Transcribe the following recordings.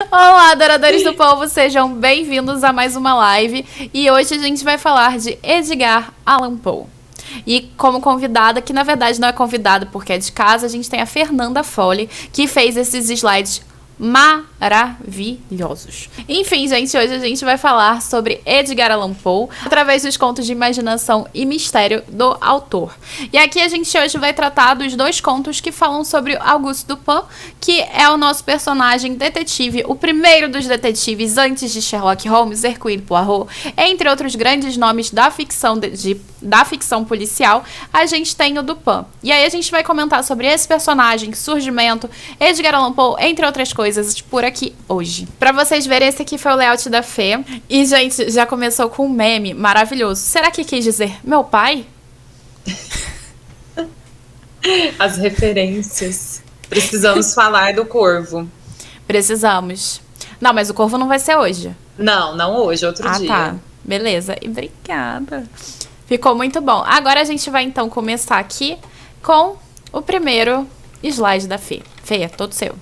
Olá, adoradores do povo, sejam bem-vindos a mais uma live. E hoje a gente vai falar de Edgar Allan Poe. E como convidada, que na verdade não é convidada porque é de casa, a gente tem a Fernanda Folli, que fez esses slides maravilhosos. Enfim, gente, hoje a gente vai falar sobre Edgar Allan Poe através dos contos de imaginação e mistério do autor. E aqui a gente hoje vai tratar dos dois contos que falam sobre Auguste Dupin, que é o nosso personagem detetive, o primeiro dos detetives antes de Sherlock Holmes, Hercule Poirot, entre outros grandes nomes da ficção da ficção policial. A gente tem o Dupin. E aí a gente vai comentar sobre esse personagem, surgimento, Edgar Allan Poe, entre outras coisas por aqui hoje. Pra vocês verem, esse aqui foi o layout da Fê. E, gente, já começou com um meme maravilhoso. Será que quis dizer meu pai? As referências. Precisamos falar do Corvo. Precisamos. Não, mas o Corvo não vai ser hoje. Não hoje, outro dia. Tá. Beleza. E obrigada. Ficou muito bom. Agora a gente vai, então, começar aqui com o primeiro slide da Fê. Fê, é todo seu.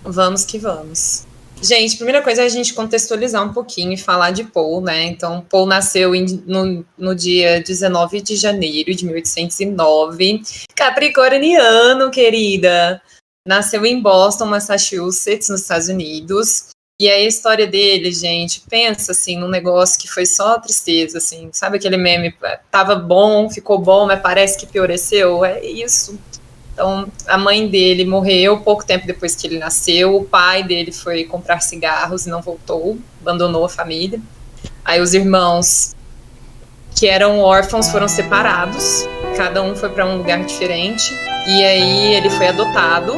Vamos que vamos. Gente, primeira coisa é a gente contextualizar um pouquinho e falar de Poe, né? Então, Poe nasceu no dia 19 de janeiro de 1809. Capricorniano, querida. Nasceu em Boston, Massachusetts, nos Estados Unidos. E aí a história dele, gente, pensa assim, num negócio que foi só tristeza, assim. Sabe aquele meme? Tava bom, ficou bom, mas parece que pioreceu? É isso. Então, a mãe dele morreu pouco tempo depois que ele nasceu. O pai dele foi comprar cigarros e não voltou, abandonou a família. Aí os irmãos, que eram órfãos, foram separados. Cada um foi para um lugar diferente. E aí ele foi adotado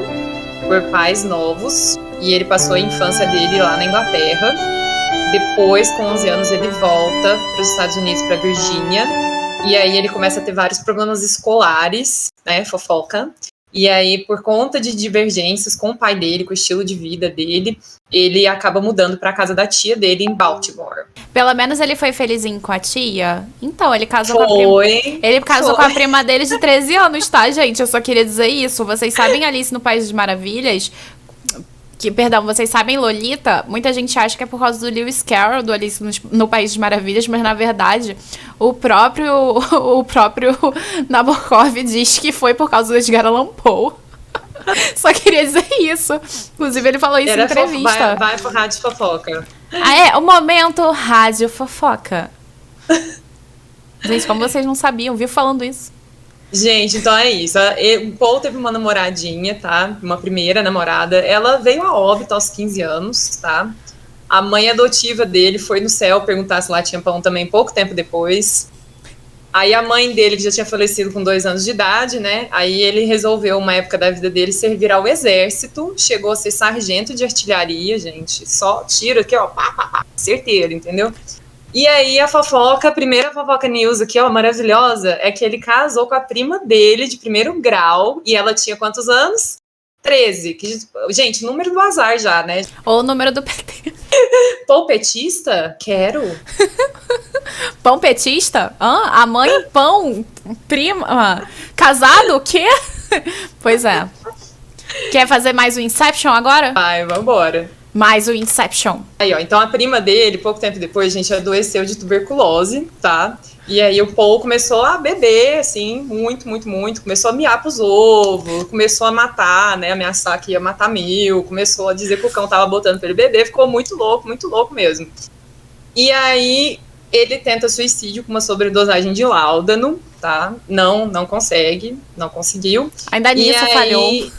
por pais novos. E ele passou a infância dele lá na Inglaterra. Depois, com 11 anos, ele volta para os Estados Unidos, para Virgínia. E aí ele começa a ter vários problemas escolares, né, fofoca. E aí, por conta de divergências com o pai dele, com o estilo de vida dele, ele acaba mudando para a casa da tia dele em Baltimore. Pelo menos ele foi felizinho com a tia? Então, ele casou com a prima. Ele casou com a prima dele de 13 anos, tá, gente? Eu só queria dizer isso. Vocês sabem Alice no País das Maravilhas? Vocês sabem Lolita? Muita gente acha que é por causa do Lewis Carroll, do Alice no País das Maravilhas, mas na verdade o próprio Nabokov diz que foi por causa do Edgar Allan Poe. Só queria dizer isso. Inclusive ele falou isso em entrevista. Vai pro Rádio Fofoca. Ah, é? O momento Rádio Fofoca. Gente, como vocês não sabiam, viu falando isso? Gente, então é isso. O Paul teve uma namoradinha, tá? Uma primeira namorada. Ela veio a óbito aos 15 anos, tá? A mãe adotiva dele foi no céu perguntar se lá tinha pão também pouco tempo depois. Aí a mãe dele, que já tinha falecido com 2 anos de idade, né? Aí ele resolveu, uma época da vida dele, servir ao exército. Chegou a ser sargento de artilharia, gente. Só tiro aqui, ó, pá, pá, pá, certeiro, entendeu? E aí a primeira fofoca news aqui, ó, maravilhosa, é que ele casou com a prima dele de primeiro grau, e ela tinha quantos anos? 13. Gente, número do azar já, né? Ou o número do PT. Pão petista? Quero. Pão petista? A mãe pão, prima, casado, o quê? Pois é. Quer fazer mais um Inception agora? Vai, vambora. Mais o Inception. Aí, ó, então a prima dele, pouco tempo depois, gente, adoeceu de tuberculose, tá? E aí o Paul começou a beber, assim, muito. Começou a miar pros ovos, começou a matar, né? Ameaçar que ia matar mil, começou a dizer que o cão tava botando pra ele beber, ficou muito louco mesmo. E aí ele tenta suicídio com uma sobredosagem de láudano, tá? Não conseguiu. Ainda nisso falhou.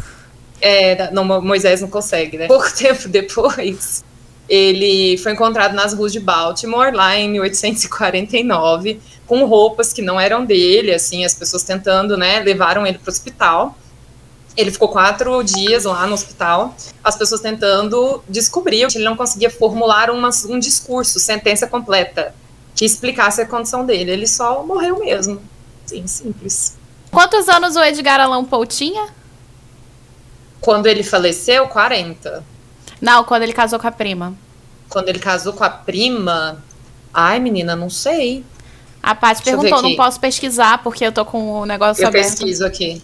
Moisés não consegue, né? Pouco tempo depois, ele foi encontrado nas ruas de Baltimore, lá em 1849, com roupas que não eram dele, assim, as pessoas tentando, né, levaram ele para o hospital. Ele ficou 4 dias lá no hospital, as pessoas tentando descobrir, ele não conseguia formular um discurso, sentença completa, que explicasse a condição dele. Ele só morreu mesmo. Sim, simples. Quantos anos o Edgar Allan Poe tinha? Quando ele faleceu, 40. Não, quando ele casou com a prima. Quando ele casou com a prima... Ai, menina, não sei. A Paty perguntou, não posso pesquisar, porque eu tô com o negócio aberto. Eu pesquiso aqui.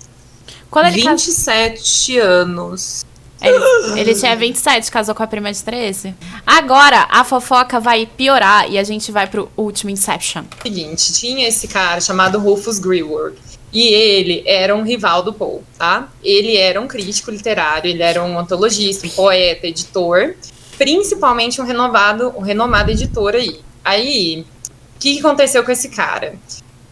Quando ele 27 anos. Ele tinha 27, casou com a prima de 13. Agora, a fofoca vai piorar e a gente vai pro último Inception. Seguinte, tinha esse cara chamado Rufus Greenwood. E ele era um rival do Poe, tá? Ele era um crítico literário, ele era um antologista, um poeta, editor, principalmente um renomado editor aí. Aí, o que aconteceu com esse cara?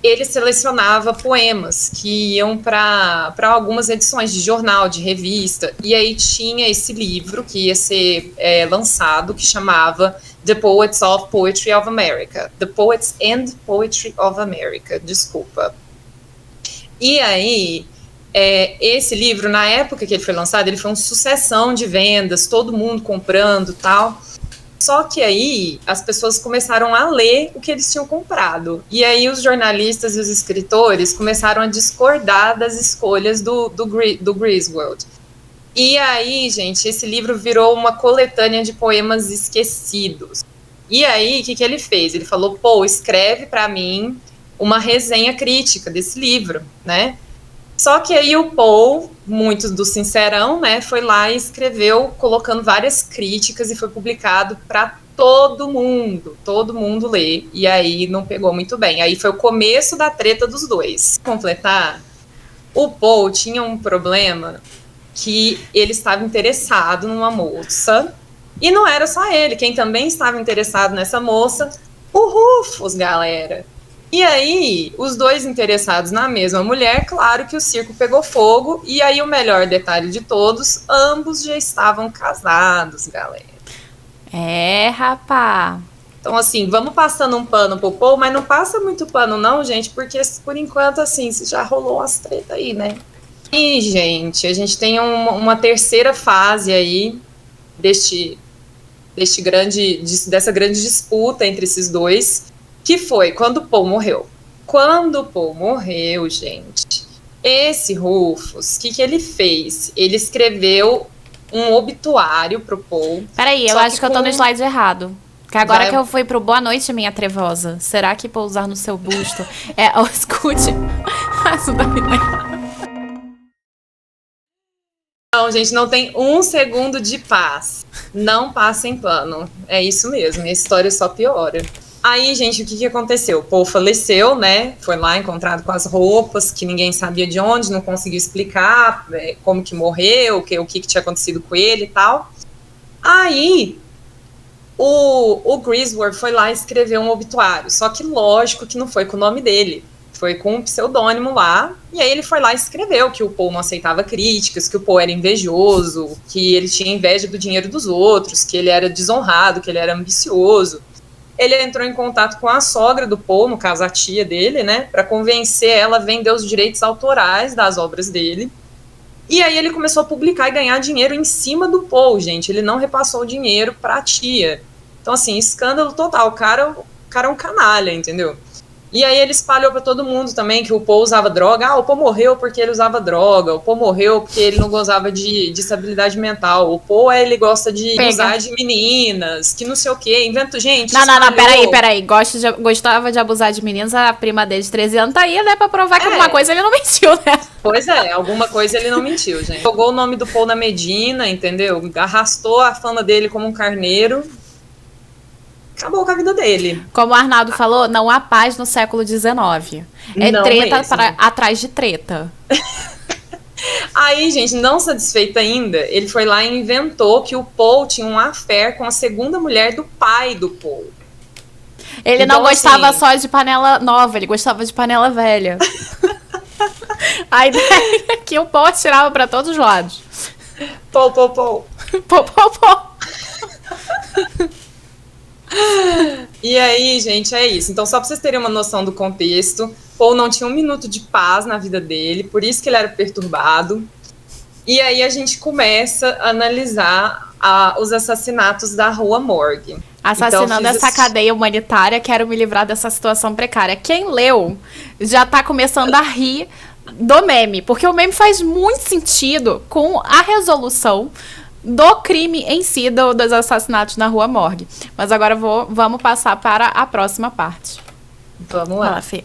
Ele selecionava poemas que iam para algumas edições de jornal, de revista, e aí tinha esse livro que ia ser lançado, que chamava The Poets of Poetry of America. The Poets and Poetry of America, desculpa. E aí, esse livro, na época que ele foi lançado, ele foi uma sucessão de vendas, todo mundo comprando e tal. Só que aí, as pessoas começaram a ler o que eles tinham comprado. E aí, os jornalistas e os escritores começaram a discordar das escolhas do Griswold. E aí, gente, esse livro virou uma coletânea de poemas esquecidos. E aí, o que ele fez? Ele falou, pô, escreve para mim uma resenha crítica desse livro, né? Só que aí o Poe, muito do sincerão, né, foi lá e escreveu colocando várias críticas e foi publicado para todo mundo ler. E aí não pegou muito bem. Aí foi o começo da treta dos dois. Pra completar, o Poe tinha um problema que ele estava interessado numa moça e não era só ele, quem também estava interessado nessa moça, o Rufus, galera. E aí, os dois interessados na mesma mulher, claro que o circo pegou fogo, e aí o melhor detalhe de todos, ambos já estavam casados, galera. Rapá. Então, assim, vamos passando um pano pro Poe, mas não passa muito pano não, gente, porque por enquanto, assim, já rolou umas treta aí, né? E, gente, a gente tem uma terceira fase aí dessa grande disputa entre esses dois, que foi quando o Poe morreu. Quando o Poe morreu, gente, esse Rufus, o que ele fez? Ele escreveu um obituário pro Poe. Peraí, eu acho que eu tô no slide errado. Que agora que eu fui pro Boa Noite, minha trevosa, será que pousar no seu busto escute? Não, gente, não tem um segundo de paz. Não passem pano. É isso mesmo, a história só piora. Aí, gente, o que aconteceu? O Poe faleceu, né? Foi lá encontrado com as roupas, que ninguém sabia de onde, não conseguiu explicar como que morreu, o que tinha acontecido com ele e tal. Aí, o Griswold foi lá escrever um obituário, só que lógico que não foi com o nome dele, foi com um pseudônimo lá, e aí ele foi lá e escreveu que o Poe não aceitava críticas, que o Poe era invejoso, que ele tinha inveja do dinheiro dos outros, que ele era desonrado, que ele era ambicioso. Ele entrou em contato com a sogra do Poe, no caso a tia dele, né, para convencer ela a vender os direitos autorais das obras dele. E aí ele começou a publicar e ganhar dinheiro em cima do Poe, gente. Ele não repassou o dinheiro para a tia. Então, assim, escândalo total. O cara é um canalha, entendeu? E aí ele espalhou para todo mundo também que o Poe usava droga. O Poe morreu porque ele usava droga. O Poe morreu porque ele não gozava de estabilidade mental. O Poe, ele gosta de usar de meninas, que não sei o quê. Invento, gente. Não, peraí. Gostava de abusar de meninas. A prima dele de 13 anos tá aí, né? Pra provar que alguma coisa ele não mentiu, né? Pois é, alguma coisa ele não mentiu, gente. Jogou o nome do Poe na Medina, entendeu? Arrastou a fama dele como um carneiro. Acabou com a vida dele. Como o Arnaldo falou, não há paz no século XIX. É não treta atrás de treta. Aí, gente, não satisfeito ainda, ele foi lá e inventou que o Poe tinha um affair com a segunda mulher do pai do Poe. Ele então, não gostava assim, só de panela nova, ele gostava de panela velha. A ideia é que o Poe tirava pra todos os lados. Poe. E aí, gente, é isso. Então, só pra vocês terem uma noção do contexto, Poe não tinha um minuto de paz na vida dele, por isso que ele era perturbado. E aí a gente começa a analisar os assassinatos da Rua Morgue. Assassinando essa cadeia humanitária, quero me livrar dessa situação precária. Quem leu já tá começando a rir do meme, porque o meme faz muito sentido com a resolução do crime em si, dos assassinatos na Rua Morgue. Mas agora vamos passar para a próxima parte. Vamos lá. Fê.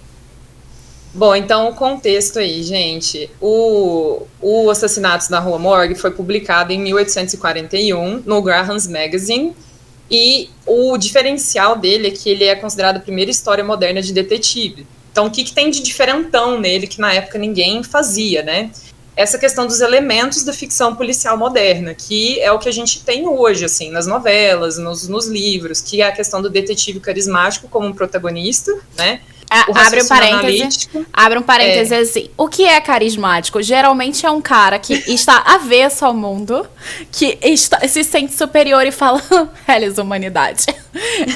Bom, então o contexto aí, gente. O Assassinatos na Rua Morgue foi publicado em 1841 no Graham's Magazine. E o diferencial dele é que ele é considerado a primeira história moderna de detetive. Então, o que tem de diferentão nele que na época ninguém fazia, né? Essa questão dos elementos da ficção policial moderna, que é o que a gente tem hoje, assim, nas novelas, nos livros, que é a questão do detetive carismático como um protagonista, né? Abre um parêntese assim. O que é carismático? Geralmente é um cara que está avesso ao mundo, que se sente superior e fala, Hellis, humanidade.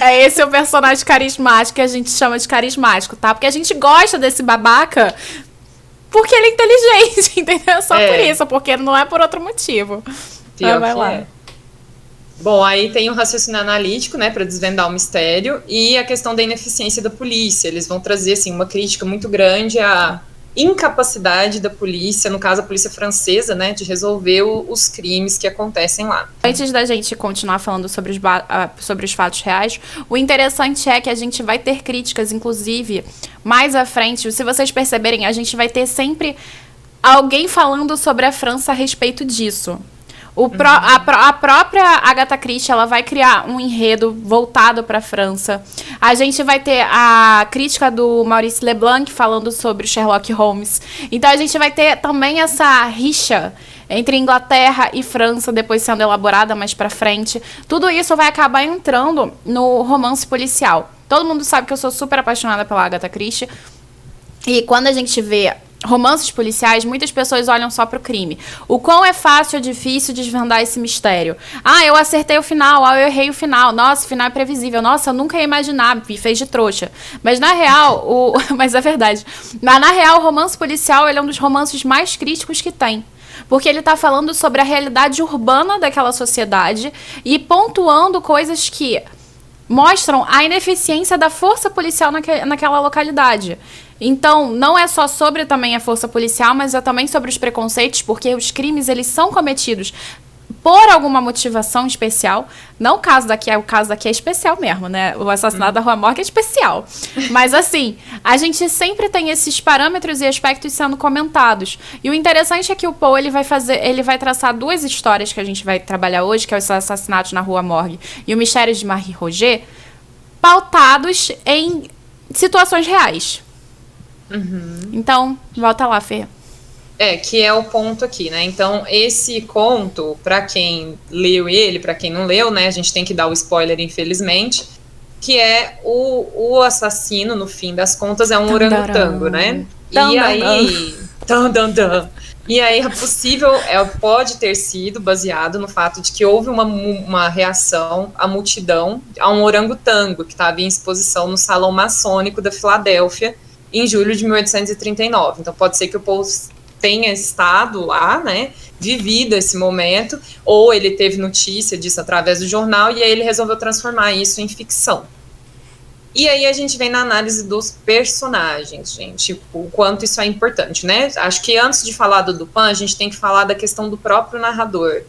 É esse o personagem carismático que a gente chama de carismático, tá? Porque a gente gosta desse babaca porque ele é inteligente, entendeu? Só por isso, porque não é por outro motivo. Vai lá. Bom, aí tem o raciocínio analítico, né, para desvendar o mistério, e a questão da ineficiência da polícia. Eles vão trazer, assim, uma crítica muito grande à incapacidade da polícia, no caso a polícia francesa, né, de resolver os crimes que acontecem lá. Antes da gente continuar falando sobre os fatos reais, o interessante é que a gente vai ter críticas, inclusive, mais à frente. Se vocês perceberem, a gente vai ter sempre alguém falando sobre a França a respeito disso. A própria Agatha Christie, ela vai criar um enredo voltado para a França. A gente vai ter a crítica do Maurice Leblanc falando sobre Sherlock Holmes. Então a gente vai ter também essa rixa entre Inglaterra e França, depois sendo elaborada mais para frente. Tudo isso vai acabar entrando no romance policial. Todo mundo sabe que eu sou super apaixonada pela Agatha Christie. E quando a gente vê romances policiais, muitas pessoas olham só pro crime. O quão é fácil ou difícil desvendar esse mistério. Ah, eu acertei o final, eu errei o final. Nossa, o final é previsível. Nossa, eu nunca ia imaginar, me fez de trouxa. Mas na real, mas é verdade. Mas na real, o romance policial, ele é um dos romances mais críticos que tem. Porque ele tá falando sobre a realidade urbana daquela sociedade e pontuando coisas que mostram a ineficiência da força policial naquela localidade. Então, não é só sobre também a força policial, mas é também sobre os preconceitos, porque os crimes, eles são cometidos por alguma motivação especial. Não o caso daqui é especial mesmo, né? O assassinato da Rua Morgue é especial. Mas, assim, a gente sempre tem esses parâmetros e aspectos sendo comentados. E o interessante é que o Poe, ele vai traçar duas histórias que a gente vai trabalhar hoje, que é os assassinatos na Rua Morgue e o mistério de Marie Roget, pautados em situações reais. Então, volta lá, Fê. Que é o ponto aqui, né? Então, esse conto, para quem leu ele, para quem não leu, né? A gente tem que dar o spoiler, infelizmente, que é o assassino, no fim das contas, é um orangotango, né? E aí, pode ter sido baseado no fato de que houve uma reação à multidão a um orangotango que estava em exposição no Salão Maçônico da Filadélfia, em julho de 1839. Então pode ser que o Poe tenha estado lá, né, vivido esse momento, ou ele teve notícia disso através do jornal, e aí ele resolveu transformar isso em ficção. E aí a gente vem na análise dos personagens, gente, o quanto isso é importante, né? Acho que antes de falar do Dupin, a gente tem que falar da questão do próprio narrador.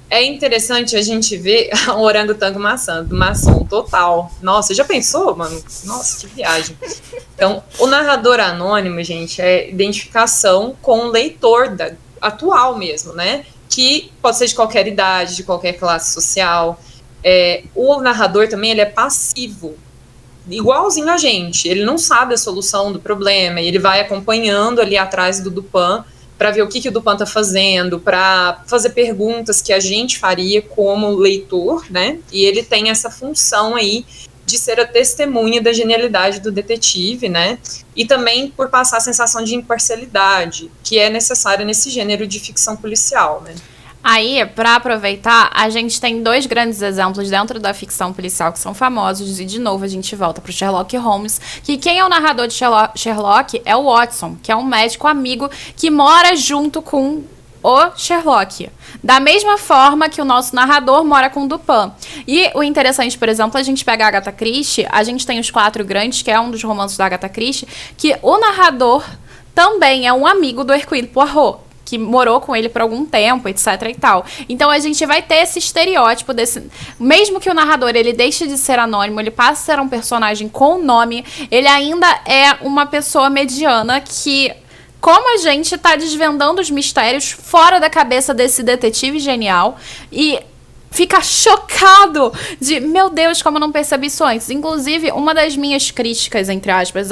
É interessante a gente ver o orangotango maçom total. Nossa, já pensou, mano? Nossa, que viagem. Então, o narrador anônimo, gente, é identificação com o leitor atual mesmo, né? Que pode ser de qualquer idade, de qualquer classe social. O narrador também, ele é passivo, igualzinho a gente. Ele não sabe a solução do problema, ele vai acompanhando ali atrás do Dupin, para ver o que o Dupin está fazendo, para fazer perguntas que a gente faria como leitor, né? E ele tem essa função aí de ser a testemunha da genialidade do detetive, né? E também por passar a sensação de imparcialidade, que é necessária nesse gênero de ficção policial, né? Aí, para aproveitar, a gente tem dois grandes exemplos dentro da ficção policial que são famosos, e de novo a gente volta para o Sherlock Holmes, que quem é o narrador de Sherlock é o Watson, que é um médico amigo que mora junto com o Sherlock, da mesma forma que o nosso narrador mora com o Dupin. E o interessante, por exemplo, a gente pega a Agatha Christie, a gente tem Os Quatro Grandes, que é um dos romances da Agatha Christie, que o narrador também é um amigo do Hercule Poirot. que morou com ele por algum tempo, etc e tal. Então a gente vai ter esse estereótipo desse... Mesmo que o narrador, ele deixe de ser anônimo, ele passe a ser um personagem com nome, ele ainda é uma pessoa mediana que... Como a gente tá desvendando os mistérios fora da cabeça desse detetive genial e fica chocado de, meu Deus, como eu não percebi isso antes. Inclusive, uma das minhas críticas, entre aspas,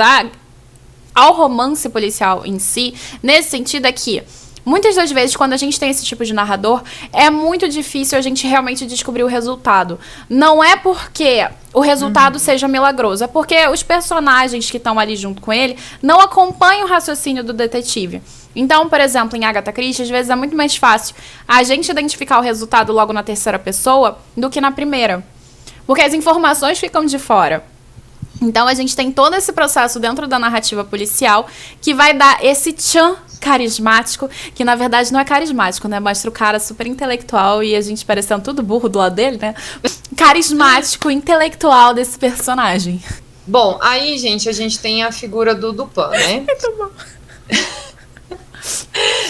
ao romance policial em si, nesse sentido é que muitas das vezes, quando a gente tem esse tipo de narrador, é muito difícil a gente realmente descobrir o resultado. Não é porque o resultado seja milagroso, é porque os personagens que estão ali junto com ele não acompanham o raciocínio do detetive. Então, por exemplo, em Agatha Christie, às vezes é muito mais fácil a gente identificar o resultado logo na terceira pessoa do que na primeira. Porque as informações ficam de fora. Então, a gente tem todo esse processo dentro da narrativa policial que vai dar esse tchan carismático, que na verdade não é carismático, né? Mostra o cara super intelectual e a gente parecendo tudo burro do lado dele, né? Carismático, intelectual desse personagem. Bom, aí, gente, a gente tem a figura do Dupin, né? Muito bom.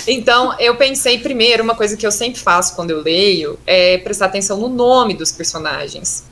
Então, eu pensei primeiro, uma coisa que eu sempre faço quando eu leio, é prestar atenção no nome dos personagens.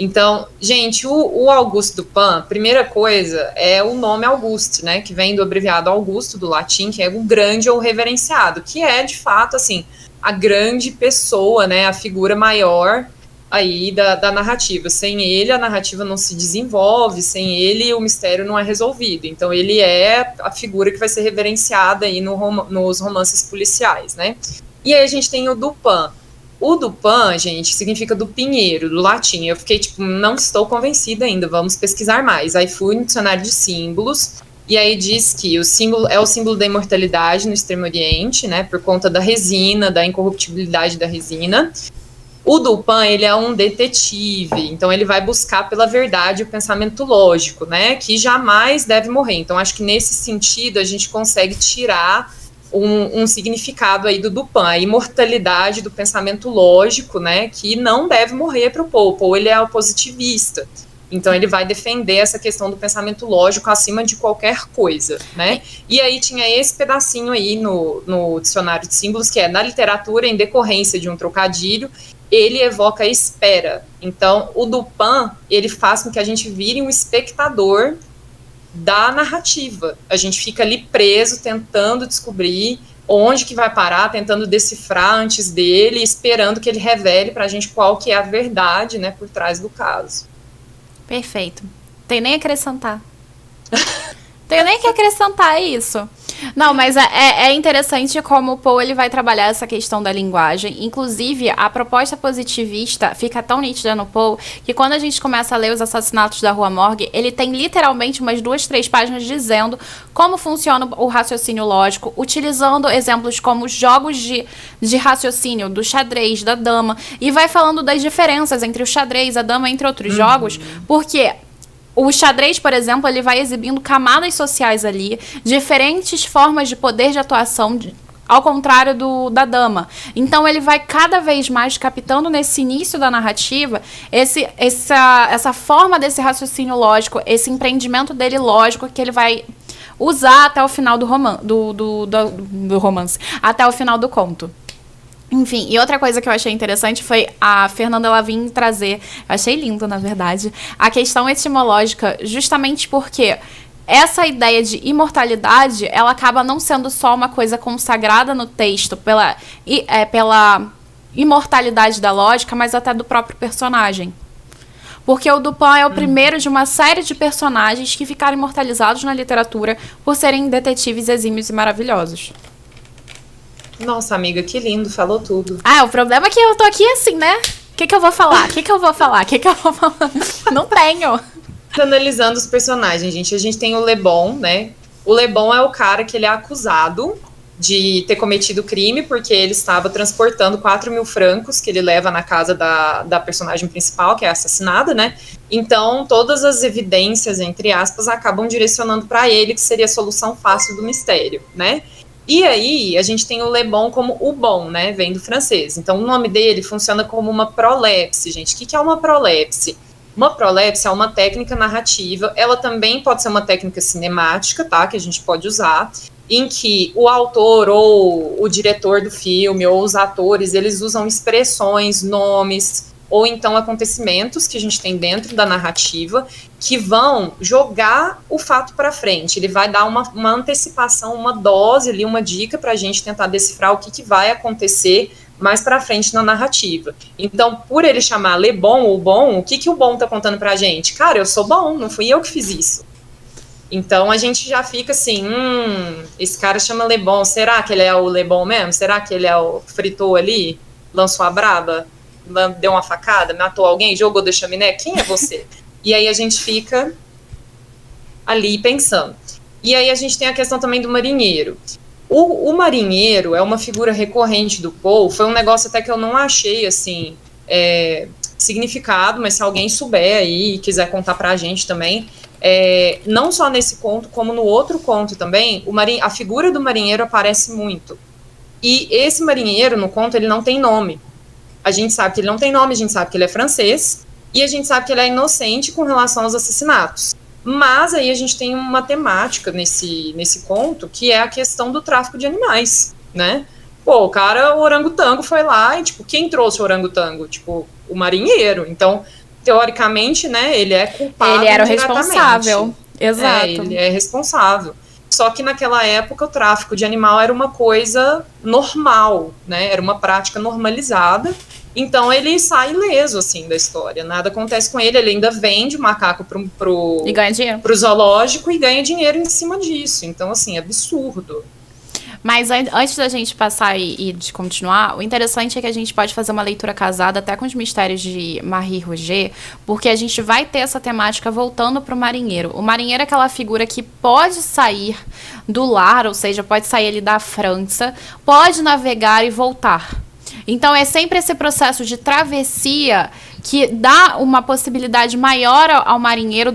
Então, gente, o Auguste Dupin, primeira coisa, é o nome Auguste, né, que vem do abreviado Augusto, do latim, que é o grande ou reverenciado, que é, de fato, assim, a grande pessoa, né, a figura maior aí da narrativa. Sem ele, a narrativa não se desenvolve, sem ele, o mistério não é resolvido. Então, ele é a figura que vai ser reverenciada aí nos romances policiais, né. E aí a gente tem o Dupin. O Dupin, gente, significa do pinheiro, do latim. Eu fiquei tipo, não estou convencida ainda, vamos pesquisar mais. Aí fui no dicionário de símbolos, e aí diz que o símbolo é o símbolo da imortalidade no Extremo Oriente, né, por conta da resina, da incorruptibilidade da resina. O Dupin, ele é um detetive, então ele vai buscar pela verdade o pensamento lógico, né, que jamais deve morrer. Então acho que nesse sentido a gente consegue tirar um significado aí do Dupin, a imortalidade do pensamento lógico, né, que não deve morrer para o Poe. Poe, ele é o positivista, então ele vai defender essa questão do pensamento lógico acima de qualquer coisa, né, e aí tinha esse pedacinho aí no dicionário de símbolos, que é, na literatura, em decorrência de um trocadilho, ele evoca a espera. Então, o Dupin, ele faz com que a gente vire um espectador da narrativa. A gente fica ali preso, tentando descobrir onde que vai parar, tentando decifrar antes dele, esperando que ele revele pra gente qual que é a verdade, né, por trás do caso. Perfeito. Tem nem a acrescentar. Tenho nem que acrescentar isso. Não, mas é interessante como o Poe ele vai trabalhar essa questão da linguagem. Inclusive, a proposta positivista fica tão nítida no Poe que quando a gente começa a ler Os Assassinatos da Rua Morgue, ele tem literalmente umas 2, 3 páginas dizendo como funciona o raciocínio lógico, utilizando exemplos como jogos de raciocínio, do xadrez, da dama, e vai falando das diferenças entre o xadrez, a dama, entre outros jogos, porque o xadrez, por exemplo, ele vai exibindo camadas sociais ali, diferentes formas de poder de atuação, ao contrário da dama. Então, ele vai cada vez mais captando nesse início da narrativa essa forma desse raciocínio lógico, esse empreendimento dele lógico que ele vai usar até o final do romance, até o final do conto. Enfim, e outra coisa que eu achei interessante foi a Fernanda Lavigne trazer, eu achei lindo, na verdade, a questão etimológica, justamente porque essa ideia de imortalidade, ela acaba não sendo só uma coisa consagrada no texto pela imortalidade da lógica, mas até do próprio personagem. Porque o Dupin é o primeiro de uma série de personagens que ficaram imortalizados na literatura por serem detetives exímios e maravilhosos. Nossa, amiga, que lindo, falou tudo. Ah, o problema é que eu tô aqui assim, né? O que eu vou falar? Não tenho. Analisando os personagens, gente, a gente tem o Le Bon, né? O Le Bon é o cara que ele é acusado de ter cometido crime porque ele estava transportando 4.000 francos que ele leva na casa da personagem principal, que é assassinada, né? Então, todas as evidências, entre aspas, acabam direcionando para ele, que seria a solução fácil do mistério, né? E aí, a gente tem o Le Bon como o bom, né? Vem do francês. Então, o nome dele funciona como uma prolepse, gente. O que é uma prolepse? Uma prolepse é uma técnica narrativa. Ela também pode ser uma técnica cinemática, tá? Que a gente pode usar. em que o autor ou o diretor do filme ou os atores, eles usam expressões, nomes ou então acontecimentos que a gente tem dentro da narrativa que vão jogar o fato para frente. Ele vai dar uma antecipação, uma dose ali, uma dica para a gente tentar decifrar o que vai acontecer mais para frente na narrativa. Então, por ele chamar Le Bon ou Bom, o que o Bom tá contando pra gente? Cara, eu sou bom, não fui eu que fiz isso. Então a gente já fica assim, esse cara chama Le Bon, será que ele é o Le Bon mesmo? Será que ele é o fritou ali? Lançou a braba? Deu uma facada? Matou alguém? Jogou da chaminé? Quem é você? E aí a gente fica ali pensando. E aí a gente tem a questão também do marinheiro. O marinheiro é uma figura recorrente do Poe, foi um negócio até que eu não achei, assim, significado, mas se alguém souber aí e quiser contar pra gente também, não só nesse conto, como no outro conto também, a figura do marinheiro aparece muito. E esse marinheiro, no conto, ele não tem nome. A gente sabe que ele não tem nome, a gente sabe que ele é francês, e a gente sabe que ele é inocente com relação aos assassinatos. Mas aí a gente tem uma temática nesse conto, que é a questão do tráfico de animais, né? Pô, o cara, o orangotango foi lá e, tipo, quem trouxe o orangotango? Tipo, o marinheiro. Então, teoricamente, né, ele é culpado. Ele era o responsável. Exato. Ele é responsável. Só que naquela época o tráfico de animal era uma coisa normal, né? Era uma prática normalizada. Então ele sai ileso, assim, da história. Nada acontece com ele, ele ainda vende o macaco e ganha dinheiro. Pro zoológico e ganha dinheiro em cima disso. Então, assim, é absurdo. Mas antes da gente passar e de continuar, o interessante é que a gente pode fazer uma leitura casada até com os mistérios de Marie Roger, porque a gente vai ter essa temática voltando para o marinheiro. O marinheiro é aquela figura que pode sair do lar, ou seja, pode sair ali da França, pode navegar e voltar. Então é sempre esse processo de travessia que dá uma possibilidade maior ao marinheiro,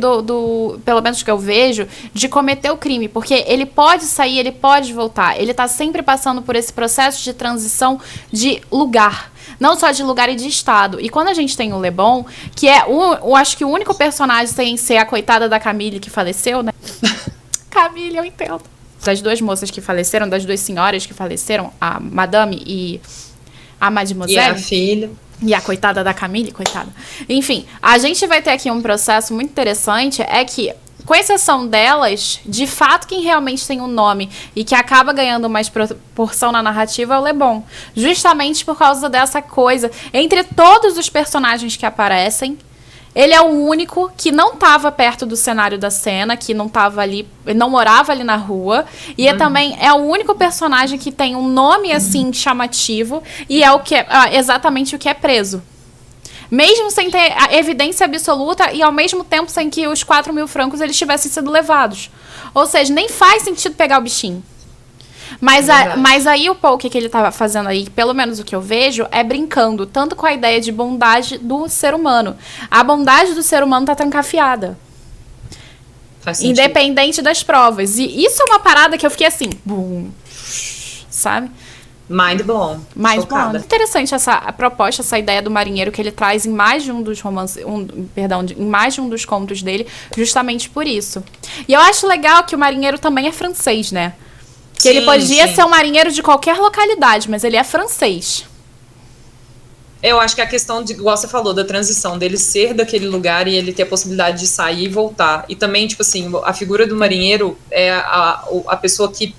pelo menos que eu vejo, de cometer o crime. Porque ele pode sair, ele pode voltar. Ele está sempre passando por esse processo de transição de lugar. Não só de lugar e de estado. E quando a gente tem o Le Bon, que é, eu acho que o único personagem sem ser a coitada da Camille que faleceu, né? Camille, eu entendo. Das duas moças que faleceram, das duas senhoras que faleceram, a Madame e a Mademoiselle. E a filha. E a coitada da Camille, coitada. Enfim, a gente vai ter aqui um processo muito interessante, é que, com exceção delas, de fato quem realmente tem um nome e que acaba ganhando mais proporção na narrativa é o Le Bon. Justamente por causa dessa coisa. Entre todos os personagens que aparecem, ele é o único que não estava perto do cenário da cena, que não estava ali, não morava ali na rua. E também é o único personagem que tem um nome assim chamativo e é exatamente o que é preso. Mesmo sem ter a evidência absoluta e ao mesmo tempo sem que os 4.000 francos eles tivessem sido levados. Ou seja, nem faz sentido pegar o bichinho. Mas aí o Poe, que ele estava fazendo aí, pelo menos o que eu vejo, é brincando tanto com a ideia de bondade do ser humano. A bondade do ser humano tá trancafiada. Faz sentido. Independente das provas. E isso é uma parada que eu fiquei assim, bum, sabe? Mind blown. Mind blown. Interessante a proposta, essa ideia do marinheiro que ele traz em mais de um dos romances, em mais de um dos contos dele, justamente por isso. E eu acho legal que o marinheiro também é francês, né? Que ele podia ser um marinheiro de qualquer localidade, mas ele é francês. Eu acho que a questão, igual você falou, da transição, dele ser daquele lugar e ele ter a possibilidade de sair e voltar. E também, tipo assim, a figura do marinheiro é a pessoa que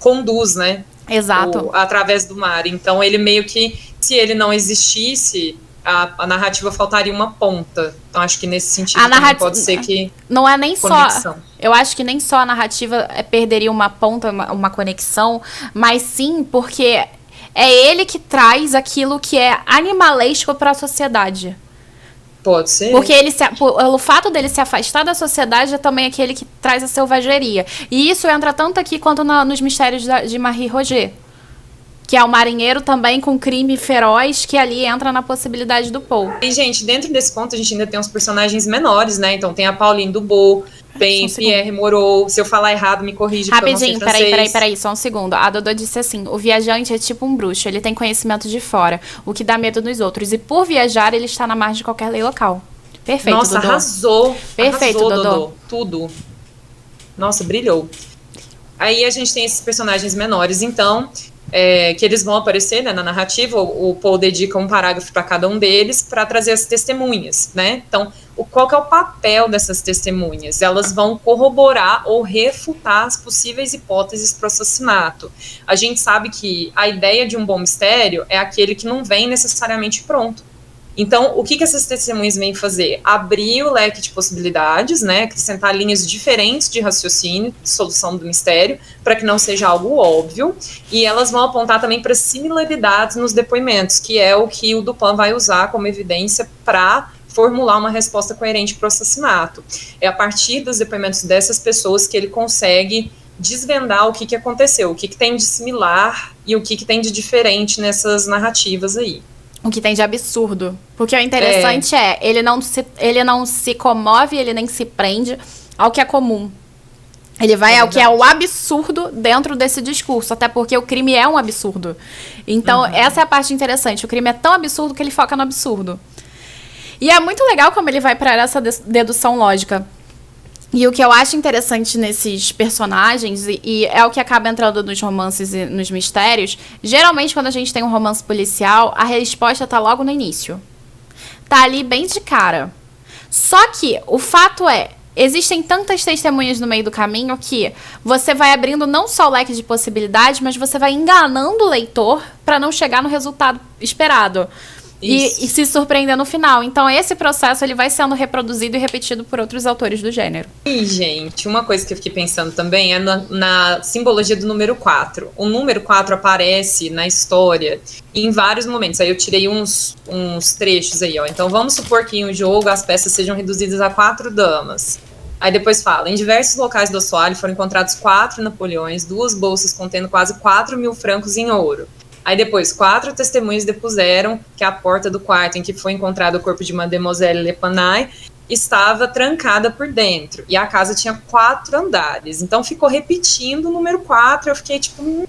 conduz, né? Exato. Através do mar. Então, ele meio que, se ele não existisse, a narrativa faltaria uma ponta. Então, acho que nesse sentido pode ser que... Não é nem conexão. Só... Eu acho que nem só a narrativa perderia uma ponta, uma conexão, mas sim porque é ele que traz aquilo que é animalesco para a sociedade. Pode ser. Porque o fato dele se afastar da sociedade é também aquele que traz a selvageria. E isso entra tanto aqui quanto nos mistérios de Marie Roger. Que é o marinheiro também com crime feroz, que ali entra na possibilidade do Poe. E, gente, dentro desse conto a gente ainda tem uns personagens menores, né? Então tem a Pauline Dubois, tem Pierre Moreau. Se eu falar errado, me corrija. Rapidinho, peraí, só um segundo. A Dodô disse assim, o viajante é tipo um bruxo, ele tem conhecimento de fora, o que dá medo nos outros. E por viajar, ele está na margem de qualquer lei local. Perfeito, Nossa, Dodô. arrasou. Perfeito, arrasou, Dodô. Tudo. Nossa, brilhou. Aí a gente tem esses personagens menores, então, que eles vão aparecer, né, na narrativa. O Poe dedica um parágrafo para cada um deles para trazer as testemunhas, né? Então, qual que é o papel dessas testemunhas? Elas vão corroborar ou refutar as possíveis hipóteses para o assassinato. A gente sabe que a ideia de um bom mistério é aquele que não vem necessariamente pronto. Então, o que essas testemunhas vêm fazer? Abrir o leque de possibilidades, né? Acrescentar linhas diferentes de raciocínio, de solução do mistério, para que não seja algo óbvio. E elas vão apontar também para similaridades nos depoimentos, que é o que o Dupin vai usar como evidência para formular uma resposta coerente para o assassinato. É a partir dos depoimentos dessas pessoas que ele consegue desvendar o que aconteceu, o que tem de similar e o que tem de diferente nessas narrativas aí. O que tem de absurdo. Porque o interessante ele não se comove, ele nem se prende ao que é comum. Ele vai ao que é o absurdo dentro desse discurso, até porque o crime é um absurdo. Então, essa é a parte interessante. O crime é tão absurdo que ele foca no absurdo. E é muito legal como ele vai para essa dedução lógica. E o que eu acho interessante nesses personagens, e é o que acaba entrando nos romances e nos mistérios, geralmente quando a gente tem um romance policial, a resposta tá logo no início. Tá ali bem de cara. Só que o fato é, existem tantas testemunhas no meio do caminho que você vai abrindo não só o leque de possibilidades, mas você vai enganando o leitor para não chegar no resultado esperado. E se surpreender no final. Então, esse processo ele vai sendo reproduzido e repetido por outros autores do gênero. E, gente, uma coisa que eu fiquei pensando também é na simbologia do número 4. O número 4 aparece na história em vários momentos. Aí eu tirei uns trechos aí, ó. Então, vamos supor que em um jogo as peças sejam reduzidas a 4 damas. Aí depois fala, em diversos locais do assoalho foram encontrados 4 Napoleões, 2 bolsas contendo quase 4.000 francos em ouro. Aí depois, 4 testemunhas depuseram que a porta do quarto em que foi encontrado o corpo de Mademoiselle Lepanay estava trancada por dentro. E a casa tinha 4 andares. Então ficou repetindo o número 4. Eu fiquei tipo...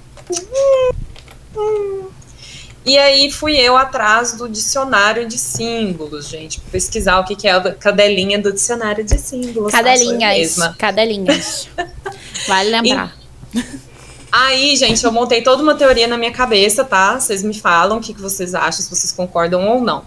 E aí fui eu atrás do dicionário de símbolos, gente. Pesquisar o que é a cadelinha do dicionário de símbolos. Cadelinhas. Vale lembrar. Aí, gente, eu montei toda uma teoria na minha cabeça, tá? Vocês me falam o que vocês acham, se vocês concordam ou não.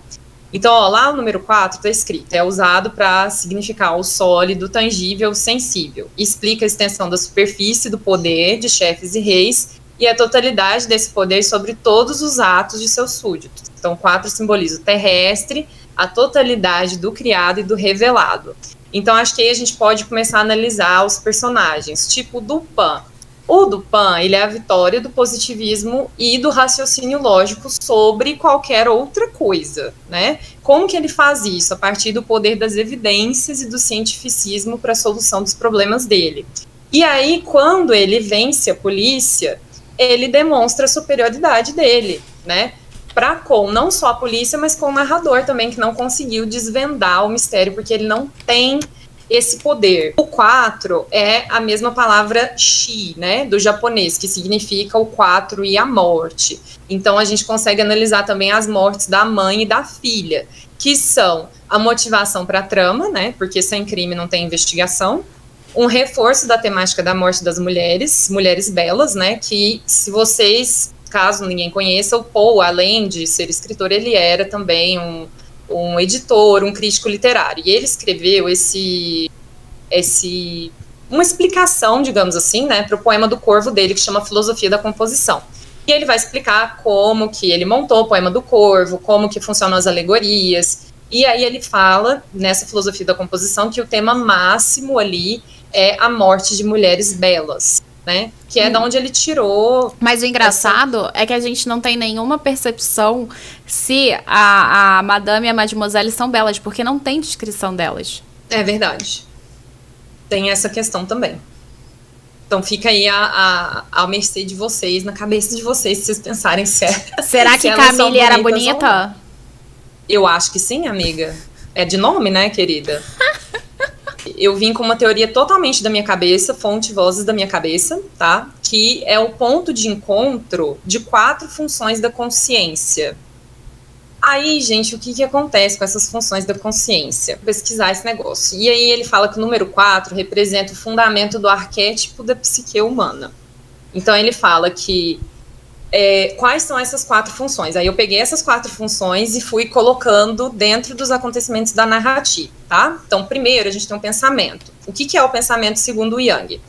Então, ó, lá o número 4 tá escrito, é usado para significar o sólido, tangível, sensível. Explica a extensão da superfície do poder de chefes e reis e a totalidade desse poder sobre todos os atos de seus súditos. Então, 4 simboliza o terrestre, a totalidade do criado e do revelado. Então, acho que aí a gente pode começar a analisar os personagens, tipo o Dupin. O Dupin, ele é a vitória do positivismo e do raciocínio lógico sobre qualquer outra coisa, né? Como que ele faz isso? A partir do poder das evidências e do cientificismo para a solução dos problemas dele. E aí, quando ele vence a polícia, ele demonstra a superioridade dele, né? Com não só a polícia, mas com o narrador também, que não conseguiu desvendar o mistério, porque ele não tem esse poder. O 4 é a mesma palavra shi, né, do japonês, que significa o 4 e a morte. Então a gente consegue analisar também as mortes da mãe e da filha, que são a motivação para a trama, né, porque sem crime não tem investigação, um reforço da temática da morte das mulheres belas, né, que se vocês, caso ninguém conheça, o Poe, além de ser escritor, ele era também um editor, um crítico literário, e ele escreveu uma explicação, digamos assim, né, para o poema do Corvo dele, que chama Filosofia da Composição. E ele vai explicar como que ele montou o poema do Corvo, como que funcionam as alegorias, e aí ele fala, nessa Filosofia da Composição, que o tema máximo ali é a morte de mulheres belas, né? Que é da onde ele tirou. Mas o engraçado é que a gente não tem nenhuma percepção se a Madame e a Mademoiselle são belas, porque não tem descrição delas. É verdade. Tem essa questão também. Então fica aí a mercê de vocês, na cabeça de vocês, se vocês pensarem se é. Será que Camille era bonita? Eu acho que sim, amiga. É de nome, né, querida? Eu vim com uma teoria totalmente da minha cabeça, fonte vozes da minha cabeça, tá? Que é o ponto de encontro de 4 funções da consciência. Aí, gente, o que acontece com essas funções da consciência? Pesquisar esse negócio. E aí ele fala que o número 4 representa o fundamento do arquétipo da psique humana. Então ele fala que quais são essas 4 funções? Aí eu peguei essas 4 funções e fui colocando dentro dos acontecimentos da narrativa, tá? Então, primeiro, a gente tem um pensamento. O que é o pensamento segundo o Jung?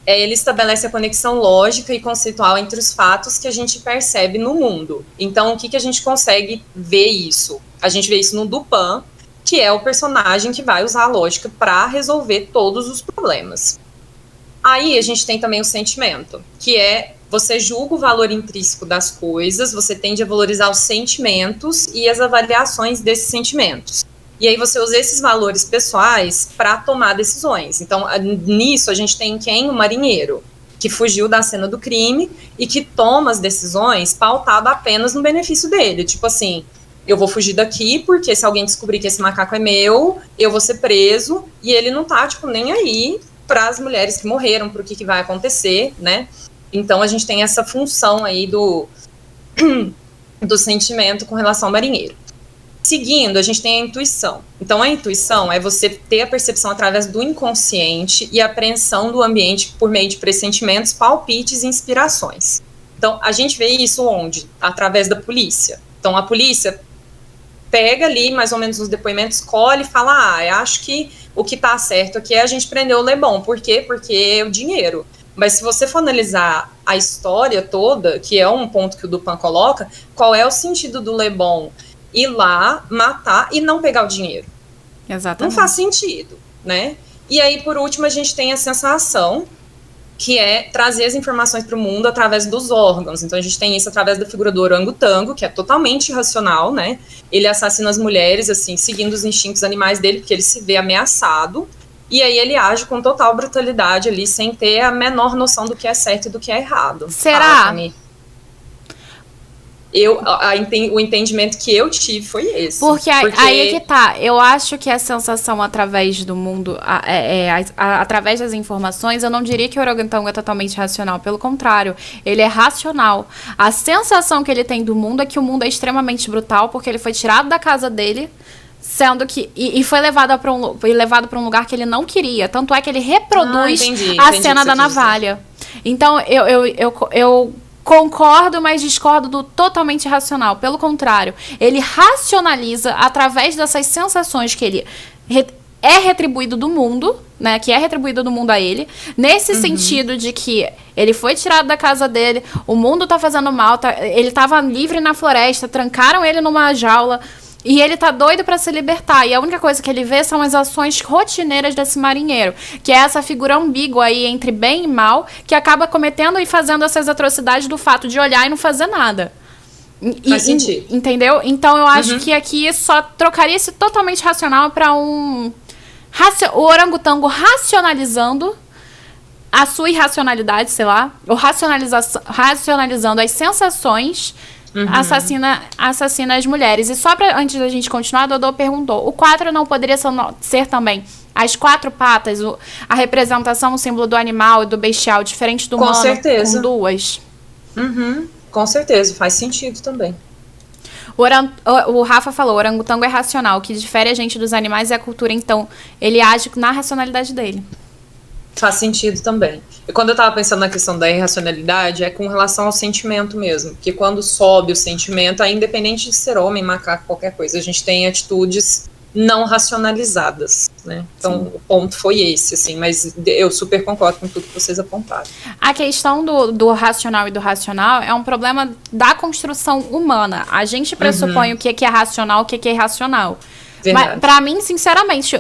Ele estabelece a conexão lógica e conceitual entre os fatos que a gente percebe no mundo. Então, o que a gente consegue ver isso? A gente vê isso no Dupin, que é o personagem que vai usar a lógica para resolver todos os problemas. Aí a gente tem também o sentimento, que é você julga o valor intrínseco das coisas, você tende a valorizar os sentimentos e as avaliações desses sentimentos. E aí você usa esses valores pessoais para tomar decisões. Então, nisso a gente tem quem? O marinheiro, que fugiu da cena do crime e que toma as decisões pautado apenas no benefício dele. Tipo assim, eu vou fugir daqui porque se alguém descobrir que esse macaco é meu, eu vou ser preso. E ele não tá, tipo, nem aí para as mulheres que morreram, para o que vai acontecer, né? Então a gente tem essa função aí do sentimento com relação ao marinheiro. Seguindo, a gente tem a intuição. Então, a intuição é você ter a percepção através do inconsciente e a apreensão do ambiente por meio de pressentimentos, palpites e inspirações. Então, a gente vê isso onde? Através da polícia. Então, a polícia pega ali mais ou menos os depoimentos, colhe e fala, acho que o que está certo aqui é a gente prender o Lebon. Por quê? Porque é o dinheiro. Mas se você for analisar a história toda, que é um ponto que o Dupin coloca, qual é o sentido do Lebon ir lá, matar e não pegar o dinheiro? Exatamente. Não faz sentido, né? E aí, por último, a gente tem a sensação, que é trazer as informações para o mundo através dos órgãos. Então, a gente tem isso através da figura do orangotango, que é totalmente irracional, né? Ele assassina as mulheres, assim, seguindo os instintos animais dele, porque ele se vê ameaçado. E aí ele age com total brutalidade ali, sem ter a menor noção do que é certo e do que é errado. Será? O entendimento que eu tive foi esse. Porque aí é que tá. Eu acho que a sensação através do mundo, através das informações, eu não diria que o orangotango é totalmente racional. Pelo contrário, ele é racional. A sensação que ele tem do mundo é que o mundo é extremamente brutal, porque ele foi tirado da casa dele, sendo que e foi levado para um lugar que ele não queria. Tanto é que ele reproduz a cena da navalha. Então, eu concordo, mas discordo do totalmente racional. Pelo contrário, ele racionaliza através dessas sensações que ele é retribuído do mundo, né? Que é retribuído do mundo a ele. Nesse sentido de que ele foi tirado da casa dele, o mundo tá fazendo mal, ele tava livre na floresta, trancaram ele numa jaula. E ele tá doido pra se libertar. E a única coisa que ele vê são as ações rotineiras desse marinheiro. Que é essa figura ambígua aí entre bem e mal, que acaba cometendo e fazendo essas atrocidades do fato de olhar e não fazer nada. Faz sentido. Entendeu? Então eu acho que aqui só trocaria esse totalmente racional pra o orangotango racionalizando a sua irracionalidade, sei lá. Ou racionalizando as sensações. Assassina as mulheres. E só pra, antes da gente continuar, a Dodô perguntou: o 4 não poderia ser também as 4 patas, a representação, o símbolo do animal e do bestial, diferente do humano, com 2? Com certeza, faz sentido também. O Rafa falou: o orangotango é racional, o que difere a gente dos animais é a cultura, então ele age na racionalidade dele. Faz sentido também. E quando eu tava pensando na questão da irracionalidade, é com relação ao sentimento mesmo. Porque quando sobe o sentimento, aí, independente de ser homem, macaco, qualquer coisa, a gente tem atitudes não racionalizadas, né? Então, o ponto foi esse, assim. Mas eu super concordo com tudo que vocês apontaram. A questão do racional e do racional é um problema da construção humana. A gente pressupõe o que é racional, o que é irracional. Verdade. Mas, pra mim, sinceramente,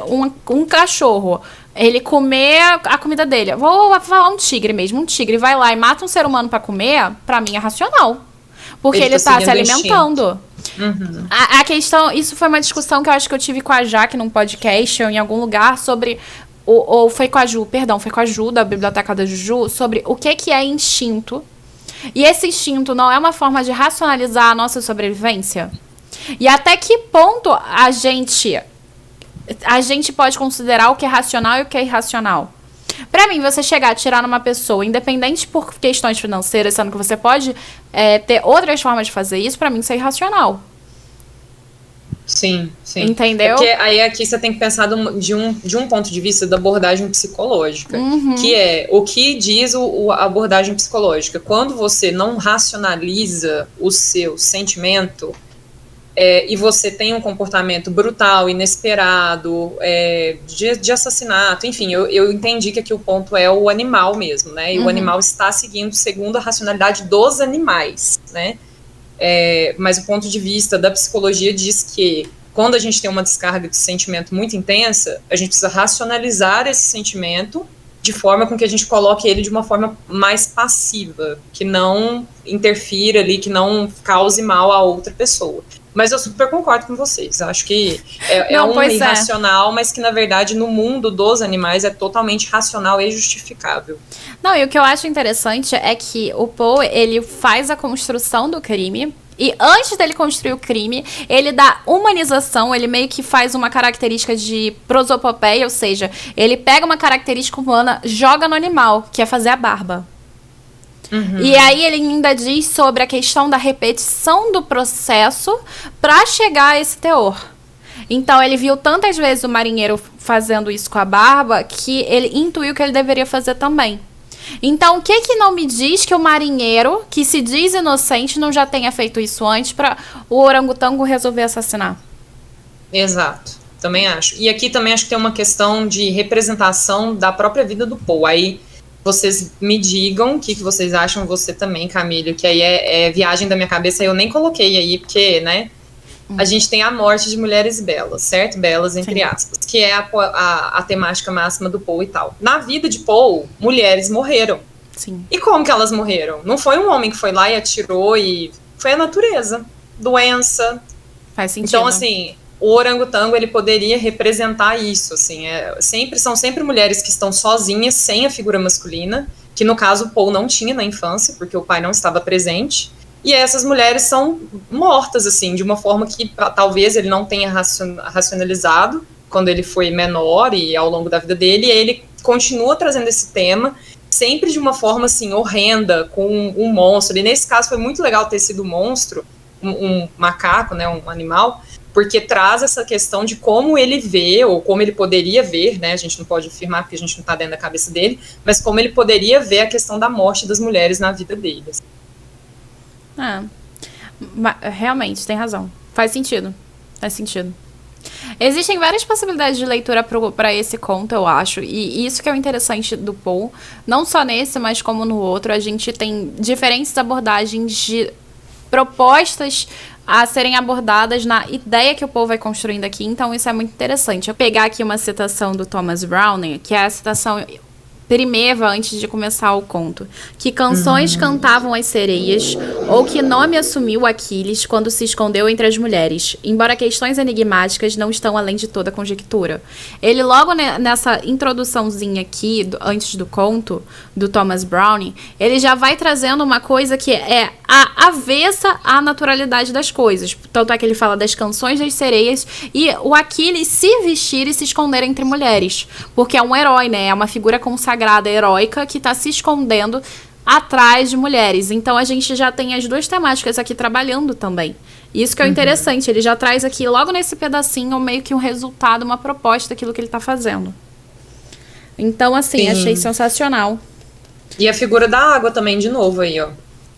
um cachorro, ele comer a comida dele, vou falar um tigre mesmo, um tigre vai lá e mata um ser humano pra comer, pra mim é racional. Porque ele tá se alimentando. A questão, isso foi uma discussão que eu acho que eu tive com a Jaque num podcast ou em algum lugar sobre, ou foi com a Ju, foi com a Ju da Biblioteca da Juju, sobre o que é instinto. E esse instinto não é uma forma de racionalizar a nossa sobrevivência? E até que ponto a gente pode considerar o que é racional e o que é irracional? Pra mim, você chegar a atirar numa pessoa, independente por questões financeiras, sendo que você pode ter outras formas de fazer isso, pra mim isso é irracional. Sim, sim. Entendeu? Porque aí aqui você tem que pensar de um ponto de vista da abordagem psicológica, que é o que diz a abordagem psicológica. Quando você não racionaliza o seu sentimento e você tem um comportamento brutal, inesperado, de assassinato, enfim, eu entendi que aqui o ponto é o animal mesmo, né? E o animal está seguindo segundo a racionalidade dos animais, né? Mas o ponto de vista da psicologia diz que quando a gente tem uma descarga de sentimento muito intensa, a gente precisa racionalizar esse sentimento de forma com que a gente coloque ele de uma forma mais passiva, que não interfira ali, que não cause mal a outra pessoa. Mas eu super concordo com vocês. Acho que Não, irracional, mas que na verdade no mundo dos animais é totalmente racional e justificável. Não, e o que eu acho interessante é que o Poe, ele faz a construção do crime. E antes dele construir o crime, ele dá humanização, ele meio que faz uma característica de prosopopeia, ou seja, ele pega uma característica humana, joga no animal, que é fazer a barba. E aí ele ainda diz sobre a questão da repetição do processo para chegar a esse teor. Então ele viu tantas vezes o marinheiro fazendo isso com a barba que ele intuiu que ele deveria fazer também. Então, o que não me diz que o marinheiro, que se diz inocente, não já tenha feito isso antes para o orangotango resolver assassinar? Exato, também acho. E aqui também acho que tem uma questão de representação da própria vida do Poe. Aí vocês me digam o que vocês acham, você também, Camille, que aí é viagem da minha cabeça, eu nem coloquei aí, porque, né, a gente tem a morte de mulheres belas, certo? Belas, entre aspas, que é a temática máxima do Poe e tal. Na vida de Poe, mulheres morreram. Sim. E como que elas morreram? Não foi um homem que foi lá e atirou e... Foi a natureza. Doença. Faz sentido. Então, assim, o orangotango, ele poderia representar isso, assim. São sempre mulheres que estão sozinhas, sem a figura masculina, que no caso o Poe não tinha na infância, porque o pai não estava presente. E essas mulheres são mortas, assim, de uma forma que talvez ele não tenha racionalizado quando ele foi menor e ao longo da vida dele, e ele continua trazendo esse tema, sempre de uma forma, assim, horrenda, com um monstro. E nesse caso foi muito legal ter sido um monstro, um macaco, né, um animal, porque traz essa questão de como ele vê, ou como ele poderia ver, né, a gente não pode afirmar porque a gente não está dentro da cabeça dele, mas como ele poderia ver a questão da morte das mulheres na vida dele. Realmente, tem razão. Faz sentido. Existem várias possibilidades de leitura para esse conto, eu acho. E isso que é o interessante do Poe. Não só nesse, mas como no outro. A gente tem diferentes abordagens de propostas a serem abordadas na ideia que o Poe vai construindo aqui. Então, isso é muito interessante. Eu pegar aqui uma citação do Thomas Browning, que é a citação primeva antes de começar o conto. Que canções cantavam as sereias, ou que nome assumiu Aquiles quando se escondeu entre as mulheres, embora questões enigmáticas não estão além de toda conjectura. Ele logo nessa introduçãozinha aqui, antes do conto, do Thomas Browning, ele já vai trazendo uma coisa que é a avessa à naturalidade das coisas. Tanto é que ele fala das canções das sereias e o Aquiles se vestir e se esconder entre mulheres. Porque é um herói, né? É uma figura consagrada, heróica, que está se escondendo atrás de mulheres. Então a gente já tem as duas temáticas aqui trabalhando também. Isso que é o interessante. Ele já traz aqui, logo nesse pedacinho, meio que um resultado, uma proposta daquilo que ele está fazendo. Então, assim, achei sensacional. E a figura da água também, de novo, aí, ó.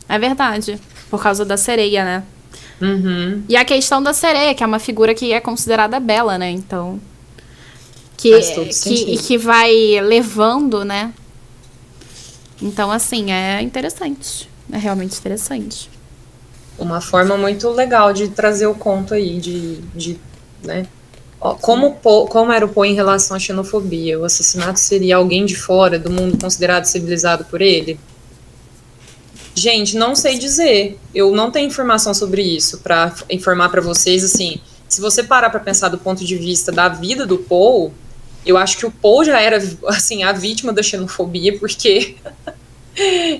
É verdade. Por causa da sereia, né? E a questão da sereia, que é uma figura que é considerada bela, né? Então... Que vai levando, né? Então, assim, é interessante. É realmente interessante. Uma forma muito legal de trazer o conto aí, né? Como era o Poe em relação à xenofobia? O assassinato seria alguém de fora do mundo considerado civilizado por ele? Gente, não sei dizer. Eu não tenho informação sobre isso para informar para vocês, assim. Se você parar para pensar do ponto de vista da vida do Poe, eu acho que o Poe já era, assim, a vítima da xenofobia, porque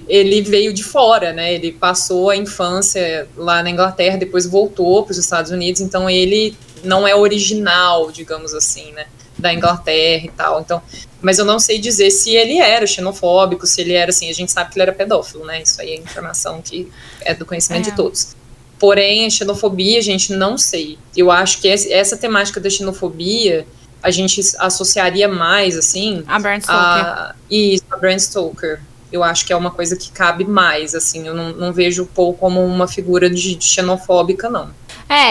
ele veio de fora, né? Ele passou a infância lá na Inglaterra, depois voltou para os Estados Unidos, então ele não é original, digamos assim, né? Da Inglaterra e tal. Então, mas eu não sei dizer se ele era xenofóbico, se ele era, assim, a gente sabe que ele era pedófilo, né? Isso aí é informação que é do conhecimento de todos. Porém, a xenofobia, gente, não sei. Eu acho que essa temática da xenofobia a gente associaria mais, assim, A Bram Stoker. Isso, a Bram Stoker. Eu acho que é uma coisa que cabe mais, assim. Eu não vejo o Poe como uma figura de xenofóbica, não.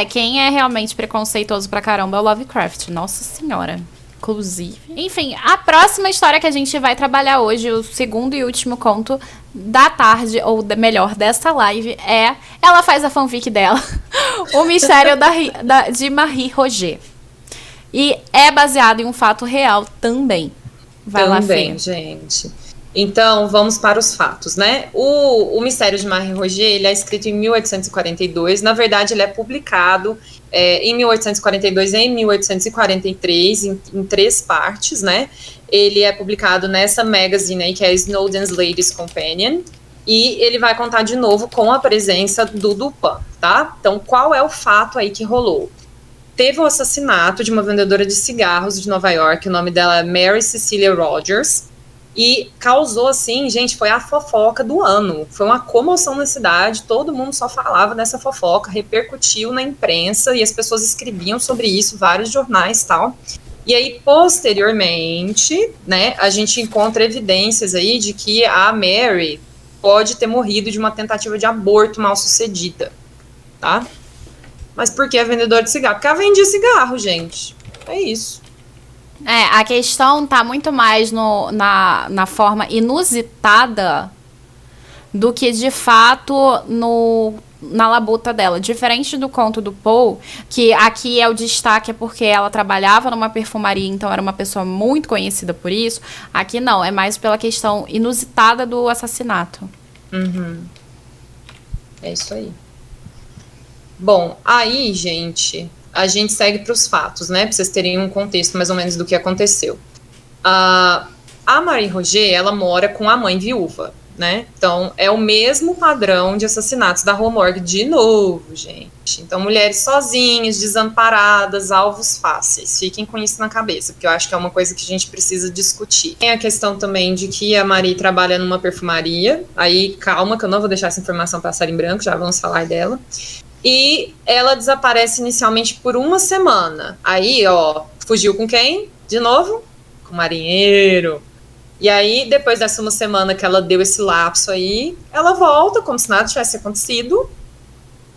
Quem é realmente preconceituoso pra caramba é o Lovecraft. Nossa senhora. Inclusive. Enfim, a próxima história que a gente vai trabalhar hoje, o segundo e último conto da tarde, ou melhor, desta live, ela faz a fanfic dela, O Mistério de Marie Roger. E é baseado em um fato real também. Vai lá, Fê. Gente. Então, vamos para os fatos, né? O Mistério de Marie Roger, ele é escrito em 1842. Na verdade, ele é publicado em 1842 e em 1843, em 3 partes, né? Ele é publicado nessa magazine aí, que é a Snowden's Ladies Companion. E ele vai contar de novo com a presença do Dupin, tá? Então, qual é o fato aí que rolou? Teve o assassinato de uma vendedora de cigarros de Nova York, o nome dela é Mary Cecilia Rogers, e causou, assim, gente, foi a fofoca do ano. Foi uma comoção na cidade, todo mundo só falava dessa fofoca, repercutiu na imprensa e as pessoas escreviam sobre isso, vários jornais e tal. E aí, posteriormente, né, a gente encontra evidências aí de que a Mary pode ter morrido de uma tentativa de aborto mal sucedida, tá? Mas por que a vendedora de cigarro? Porque ela vendia cigarro, gente. É isso. A questão tá muito mais na forma inusitada do que, de fato, na labuta dela. Diferente do conto do Poe, que aqui é o destaque porque ela trabalhava numa perfumaria, então era uma pessoa muito conhecida por isso. Aqui não, é mais pela questão inusitada do assassinato. Uhum. É isso aí. Bom, aí, gente, a gente segue para os fatos, né? Para vocês terem um contexto mais ou menos do que aconteceu. A Marie Roger, ela mora com a mãe viúva, né? Então, é o mesmo padrão de assassinatos da Rua Morgue de novo, gente. Então, mulheres sozinhas, desamparadas, alvos fáceis. Fiquem com isso na cabeça, porque eu acho que é uma coisa que a gente precisa discutir. Tem a questão também de que a Marie trabalha numa perfumaria. Aí, calma, que eu não vou deixar essa informação passar em branco, já vamos falar dela. E ela desaparece inicialmente por 1 semana. Aí, ó, fugiu com quem? De novo? Com o marinheiro. E aí, depois dessa 1 semana que ela deu esse lapso aí, ela volta como se nada tivesse acontecido.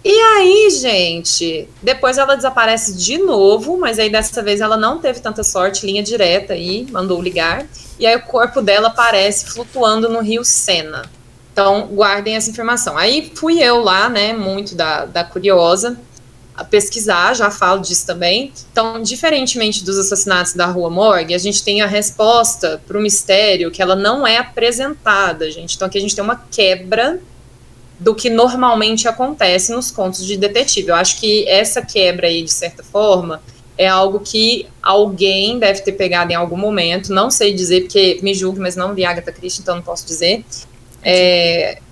E aí, gente, depois ela desaparece de novo, mas aí dessa vez ela não teve tanta sorte, linha direta aí, mandou ligar. E aí o corpo dela aparece flutuando no rio Sena. Então, guardem essa informação. Aí fui eu lá, né, muito da curiosa, a pesquisar, já falo disso também. Então, diferentemente dos assassinatos da Rua Morgue, a gente tem a resposta para o mistério que ela não é apresentada, gente. Então, aqui a gente tem uma quebra do que normalmente acontece nos contos de detetive. Eu acho que essa quebra aí, de certa forma, é algo que alguém deve ter pegado em algum momento. Não sei dizer, porque me julgue, mas não li Agatha Christie, então não posso dizer.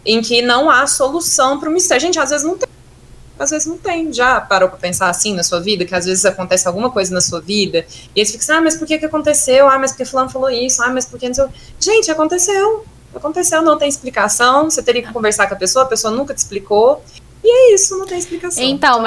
Em que não há solução para o mistério. Gente, às vezes não tem. Às vezes não tem. Já parou para pensar assim na sua vida? Que às vezes acontece alguma coisa na sua vida e aí você fica assim, mas por que aconteceu? Mas porque fulano falou isso? Mas por que não sei... Gente, aconteceu. Aconteceu, não tem explicação. Você teria que conversar com a pessoa nunca te explicou. E é isso, não tem explicação. Então,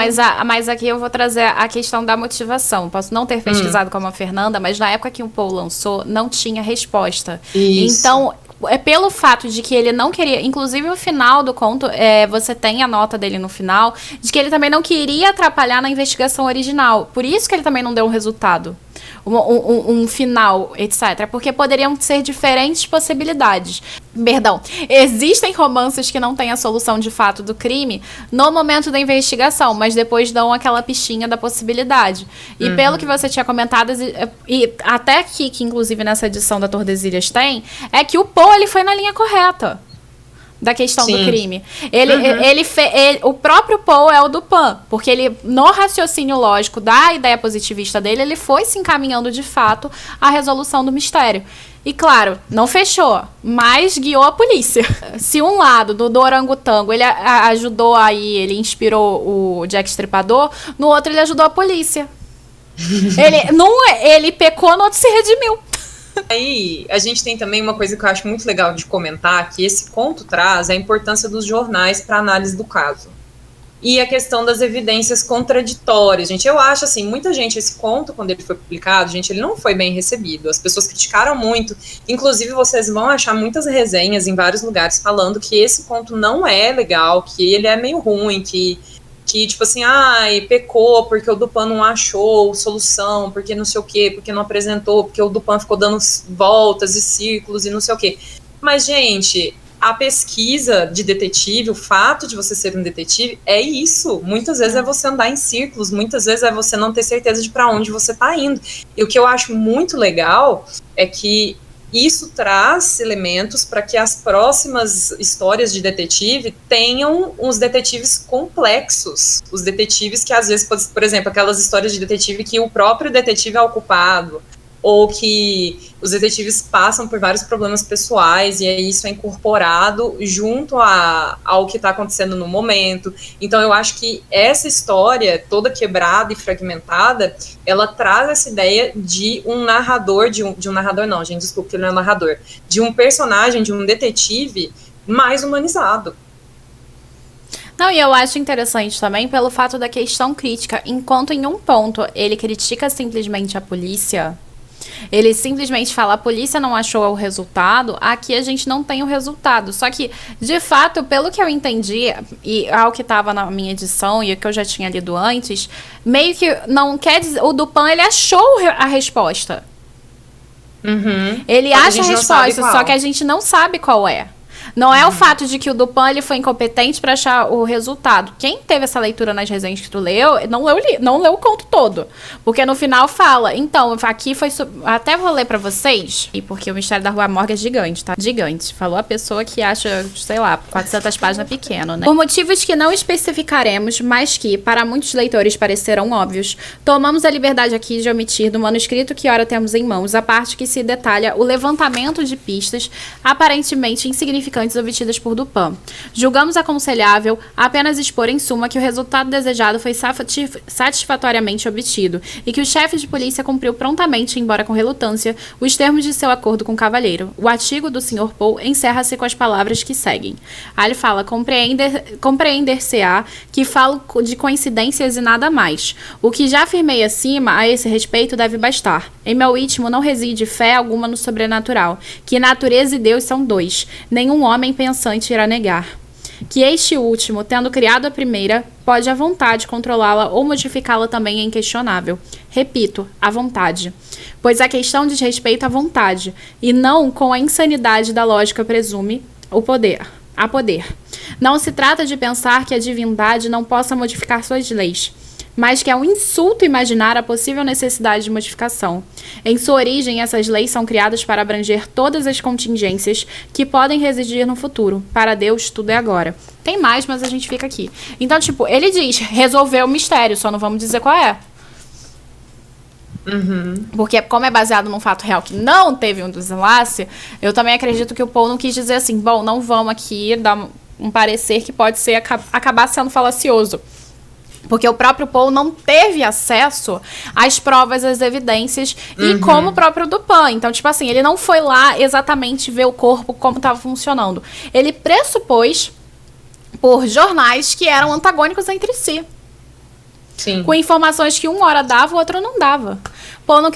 mas aqui eu vou trazer a questão da motivação. Posso não ter pesquisado como a Fernanda, mas na época que o Poe lançou, não tinha resposta. Isso. Então, é pelo fato de que ele não queria... Inclusive, o final do conto, você tem a nota dele no final, de que ele também não queria atrapalhar na investigação original. Por isso que ele também não deu um resultado. Um final, etc. Porque poderiam ser diferentes possibilidades. Perdão. Existem romances que não têm a solução de fato do crime no momento da investigação, mas depois dão aquela pichinha da possibilidade. E pelo que você tinha comentado, e até aqui, que inclusive nessa edição da Tordesilhas tem, é que o Poe, ele foi na linha correta da questão do crime. O próprio Poe é o Dupin, porque ele, no raciocínio lógico da ideia positivista dele, ele foi se encaminhando de fato à resolução do mistério. E claro, não fechou, mas guiou a polícia. Se um lado do orangotango ele ajudou aí, ele inspirou o Jack Stripador, no outro ele ajudou a polícia. Ele pecou, no outro se redimiu. Aí, a gente tem também uma coisa que eu acho muito legal de comentar, que esse conto traz a importância dos jornais para análise do caso. e a questão das evidências contraditórias, gente. Eu acho, assim, muita gente, esse conto, quando ele foi publicado, gente, ele não foi bem recebido. As pessoas criticaram muito. Inclusive, vocês vão achar muitas resenhas em vários lugares falando que esse conto não é legal, que ele é meio ruim, que tipo assim, ai, pecou porque o Dupin não achou solução, porque não sei o quê, porque não apresentou, porque o Dupin ficou dando voltas e círculos e não sei o quê. Mas, gente, a pesquisa de detetive, o fato de você ser um detetive, é isso. Muitas vezes é você andar em círculos, muitas vezes é você não ter certeza de para onde você está indo. E o que eu acho muito legal é que isso traz elementos para que as próximas histórias de detetive tenham uns detetives complexos. Os detetives que, às vezes, por exemplo, aquelas histórias de detetive que o próprio detetive é o culpado, ou que os detetives passam por vários problemas pessoais e aí isso é incorporado junto ao que está acontecendo no momento. Então eu acho que essa história toda quebrada e fragmentada, ela traz essa ideia de um narrador, de um narrador não, gente, desculpa, que ele não é narrador, de um personagem, de um detetive mais humanizado. Não, e eu acho interessante também pelo fato da questão crítica, enquanto em um ponto ele critica simplesmente a polícia, ele simplesmente fala, a polícia não achou o resultado, aqui a gente não tem o resultado. Só que, de fato, pelo que eu entendi, e ao que estava na minha edição e o que eu já tinha lido antes, meio que não quer dizer, o Dupin, ele achou a resposta. Uhum. Ele acha a resposta, só que a gente não sabe qual é. Não é o fato de que o Dupin ele foi incompetente para achar o resultado. Quem teve essa leitura nas resenhas que tu leu, não leu o conto todo. Porque no final fala, então, aqui foi... Até vou ler para vocês, porque o Mistério da Rua Morgue é gigante, tá? Gigante. Falou a pessoa que acha, sei lá, 400 páginas pequeno, né? Por motivos que não especificaremos, mas que, para muitos leitores parecerão óbvios, tomamos a liberdade aqui de omitir do manuscrito que ora temos em mãos a parte que se detalha o levantamento de pistas aparentemente insignificantes obtidas por Dupin. Julgamos aconselhável apenas expor em suma que o resultado desejado foi satisfatoriamente obtido e que o chefe de polícia cumpriu prontamente, embora com relutância, os termos de seu acordo com o cavalheiro. O artigo do Sr. Poe encerra-se com as palavras que seguem. Aí ele fala, compreender-se-á que falo de coincidências e nada mais. O que já afirmei acima a esse respeito deve bastar. Em meu íntimo não reside fé alguma no sobrenatural, que natureza e Deus são dois, nenhum homem pensante irá negar. Que este último, tendo criado a primeira, pode à vontade controlá-la ou modificá-la também é inquestionável. Repito, à vontade. Pois a questão diz respeito à vontade, e não com a insanidade da lógica presume o poder. A poder. Não se trata de pensar que a divindade não possa modificar suas leis, mas que é um insulto imaginar a possível necessidade de modificação. Em sua origem, essas leis são criadas para abranger todas as contingências que podem residir no futuro. Para Deus, tudo é agora. Tem mais, mas a gente fica aqui. Então, tipo, ele diz, resolveu o mistério, só não vamos dizer qual é. Uhum. Porque como é baseado num fato real que não teve um desenlace, eu também acredito que o Poe não quis dizer assim, bom, não vamos aqui dar um parecer que pode ser acabar sendo falacioso. Porque o próprio Poe não teve acesso às provas, às evidências, e como o próprio Dupin. Então, tipo assim, ele não foi lá exatamente ver o corpo como estava funcionando. Ele pressupôs por jornais que eram antagônicos entre si. Sim. Com informações que um hora dava, o outro não dava. Poe não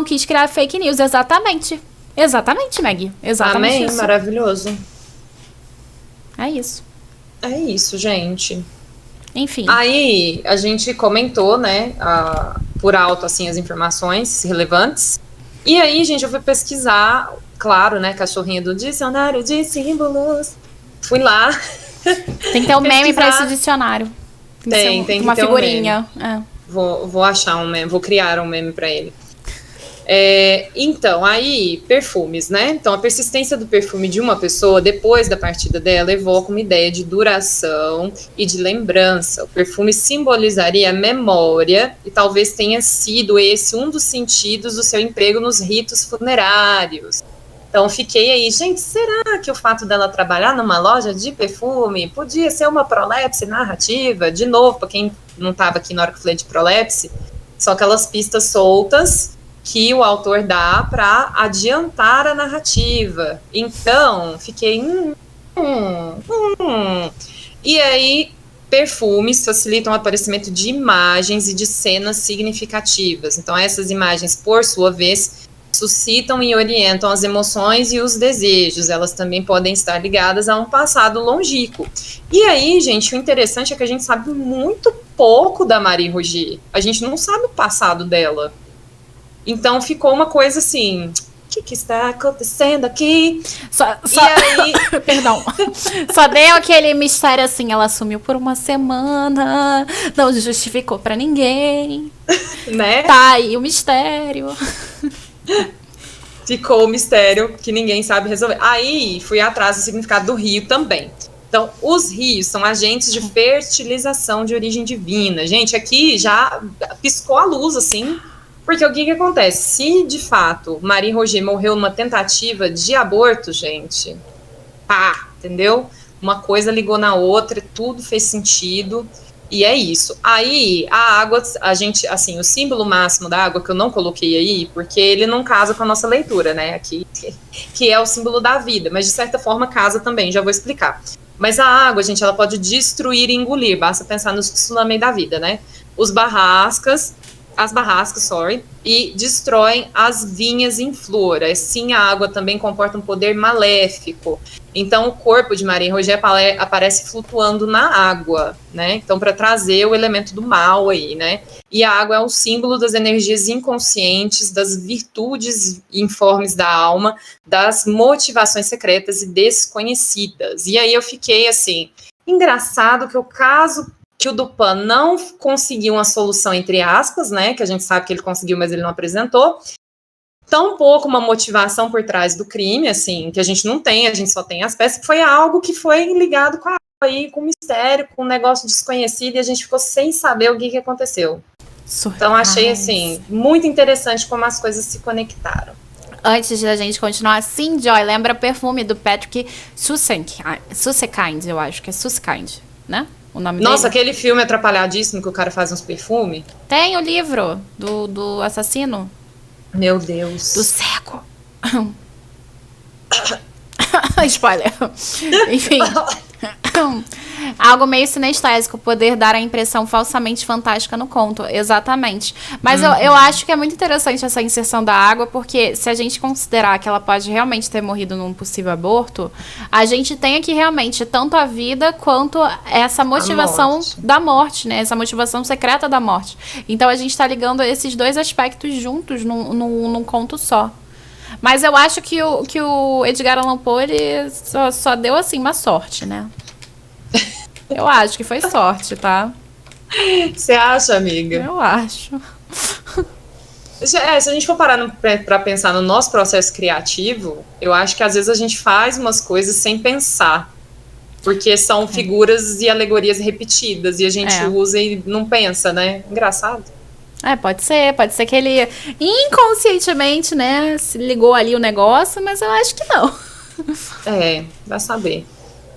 quis criar fake news, exatamente. Exatamente, Maggie. Exatamente. Amém, isso. Maravilhoso. É isso. É isso, gente. Enfim. Aí, a gente comentou, né, por alto, assim, as informações relevantes. E aí, gente, eu fui pesquisar, claro, né, cachorrinha do dicionário de símbolos. Fui lá. Tem que ter um meme pra esse dicionário. Tem que uma ter figurinha. Um meme. Vou achar um meme, vou criar um meme pra ele. Então, aí, perfumes, né? Então, a persistência do perfume de uma pessoa depois da partida dela evoca uma ideia de duração e de lembrança. O perfume simbolizaria a memória e talvez tenha sido esse um dos sentidos do seu emprego nos ritos funerários. Então, fiquei aí, gente, será que o fato dela trabalhar numa loja de perfume podia ser uma prolepse narrativa? De novo, para quem não estava aqui na hora que eu falei de prolepse, são aquelas pistas soltas que o autor dá para adiantar a narrativa. Então, fiquei... E aí, perfumes facilitam o aparecimento de imagens e de cenas significativas. Então, essas imagens, por sua vez, suscitam e orientam as emoções e os desejos. Elas também podem estar ligadas a um passado longínquo. E aí, gente, o interessante é que a gente sabe muito pouco da Marie Roger. A gente não sabe o passado dela. Então, ficou uma coisa assim... O que está acontecendo aqui? E aí... Perdão. Só deu aquele mistério assim, ela sumiu por uma semana, não justificou pra ninguém. Né? Tá aí o mistério. Ficou o mistério que ninguém sabe resolver. Aí, fui atrás do significado do rio também. Então, os rios são agentes de fertilização de origem divina. Gente, aqui já piscou a luz, assim... Porque o que acontece? Se, de fato, Marie Roger morreu numa tentativa de aborto, gente, pá, entendeu? Uma coisa ligou na outra, tudo fez sentido, e é isso. Aí, a água, a gente, assim, o símbolo máximo da água, que eu não coloquei aí, porque ele não casa com a nossa leitura, né, aqui, que é o símbolo da vida, mas de certa forma casa também, já vou explicar. Mas a água, gente, ela pode destruir e engolir, basta pensar nos tsunami da vida, né? As barrascas, e destroem as vinhas em flor. Assim, a água também comporta um poder maléfico. Então, o corpo de Marie Roger aparece flutuando na água, né? Então, para trazer o elemento do mal aí, né? E a água é um símbolo das energias inconscientes, das virtudes informes da alma, das motivações secretas e desconhecidas. E aí eu fiquei assim, engraçado que o caso que o Dupin não conseguiu uma solução, entre aspas, né, que a gente sabe que ele conseguiu, mas ele não apresentou, tampouco uma motivação por trás do crime, assim, que a gente não tem, a gente só tem as peças, que foi algo que foi ligado com com mistério, com um negócio desconhecido, e a gente ficou sem saber o que aconteceu. Então, achei, assim, muito interessante como as coisas se conectaram. Antes da gente continuar, sim, Joy, lembra o perfume do Patrick Susskind, eu acho que é Susskind, né? O nome Nossa, dele. aquele filme atrapalhadíssimo que o cara faz uns perfumes. Tem o livro do assassino. Meu Deus. Do cego. Spoiler. Enfim. Algo meio sinestésico, poder dar a impressão falsamente fantástica no conto, exatamente. Mas eu acho que é muito interessante essa inserção da água, porque se a gente considerar que ela pode realmente ter morrido num possível aborto, a gente tem aqui realmente tanto a vida quanto essa motivação da morte, né? Essa motivação secreta da morte. Então a gente tá ligando esses dois aspectos juntos num conto só. Mas eu acho que o Edgar Allan Poe, ele só deu, assim, uma sorte, né? Eu acho que foi sorte, tá? Você acha, amiga? Eu acho. Se a gente for parar pra pensar no nosso processo criativo, eu acho que às vezes a gente faz umas coisas sem pensar. Porque são figuras e alegorias repetidas, e a gente usa e não pensa, né? Engraçado. Pode ser que ele inconscientemente, né, se ligou ali o negócio, mas eu acho que não. Vai saber.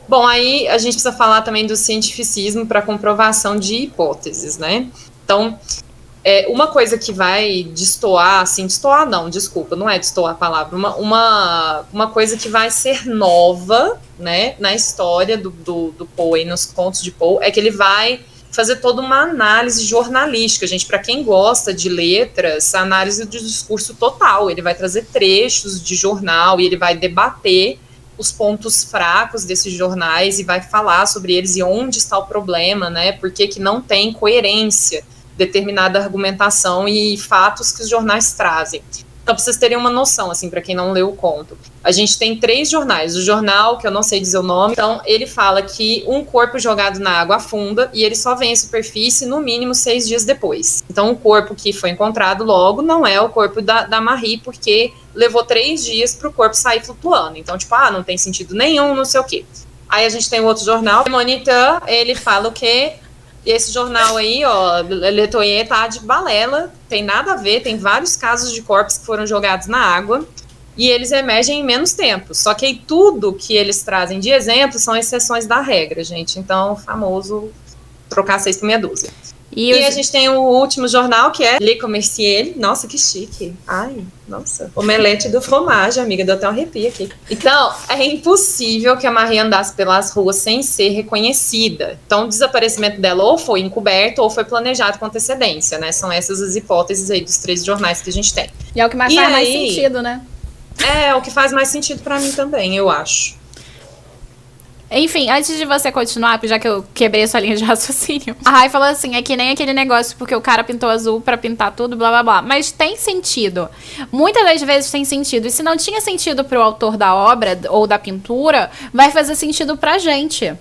Bom, aí a gente precisa falar também do cientificismo para comprovação de hipóteses, né? Então, uma coisa que vai destoar, assim, destoar não, desculpa, não é destoar a palavra, uma coisa que vai ser nova, né, na história do Poe e nos contos de Poe, é que ele vai fazer toda uma análise jornalística, gente, para quem gosta de letras, a análise do discurso total, ele vai trazer trechos de jornal e ele vai debater os pontos fracos desses jornais e vai falar sobre eles e onde está o problema, né, por que não tem coerência determinada argumentação e fatos que os jornais trazem. Então, pra vocês terem uma noção, assim, para quem não leu o conto, a gente tem 3 jornais. O jornal, que eu não sei dizer o nome, então ele fala que um corpo jogado na água afunda e ele só vem à superfície no mínimo 6 dias depois. Então, o corpo que foi encontrado logo não é o corpo da Marie, porque levou 3 dias para o corpo sair flutuando. Então, tipo, não tem sentido nenhum, não sei o quê. Aí a gente tem outro jornal, o Moniteur, ele fala o quê? E esse jornal aí, ó, Letoyer, tá de balela, tem nada a ver, tem vários casos de corpos que foram jogados na água e eles emergem em menos tempo. Só que aí tudo que eles trazem de exemplo são exceções da regra, gente. Então, famoso trocar 6 por meia dúzia. E a gente tem o último jornal, que é Le Commerciel. Nossa, que chique. Ai, nossa. Omelete do fromage, amiga, deu até um arrepio aqui. Então, é impossível que a Marie andasse pelas ruas sem ser reconhecida. Então, o desaparecimento dela ou foi encoberto ou foi planejado com antecedência, né? São essas as hipóteses aí dos 3 jornais que a gente tem. E é o que mais faz mais sentido, né? É o que faz mais sentido pra mim também, eu acho. Enfim, antes de você continuar, já que eu quebrei a sua linha de raciocínio, a Rai falou assim, é que nem aquele negócio porque o cara pintou azul pra pintar tudo, blá blá blá. Mas tem sentido. Muitas das vezes tem sentido. E se não tinha sentido pro autor da obra ou da pintura, vai fazer sentido pra gente.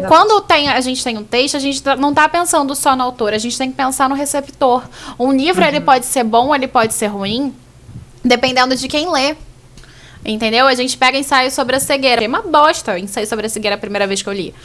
Quando a gente tem um texto, a gente não tá pensando só no autor, a gente tem que pensar no receptor. Um livro, ele pode ser bom, ele pode ser ruim, dependendo de quem lê. Entendeu? A gente pega ensaio sobre a cegueira. É uma bosta ensaio sobre a cegueira a primeira vez que eu li.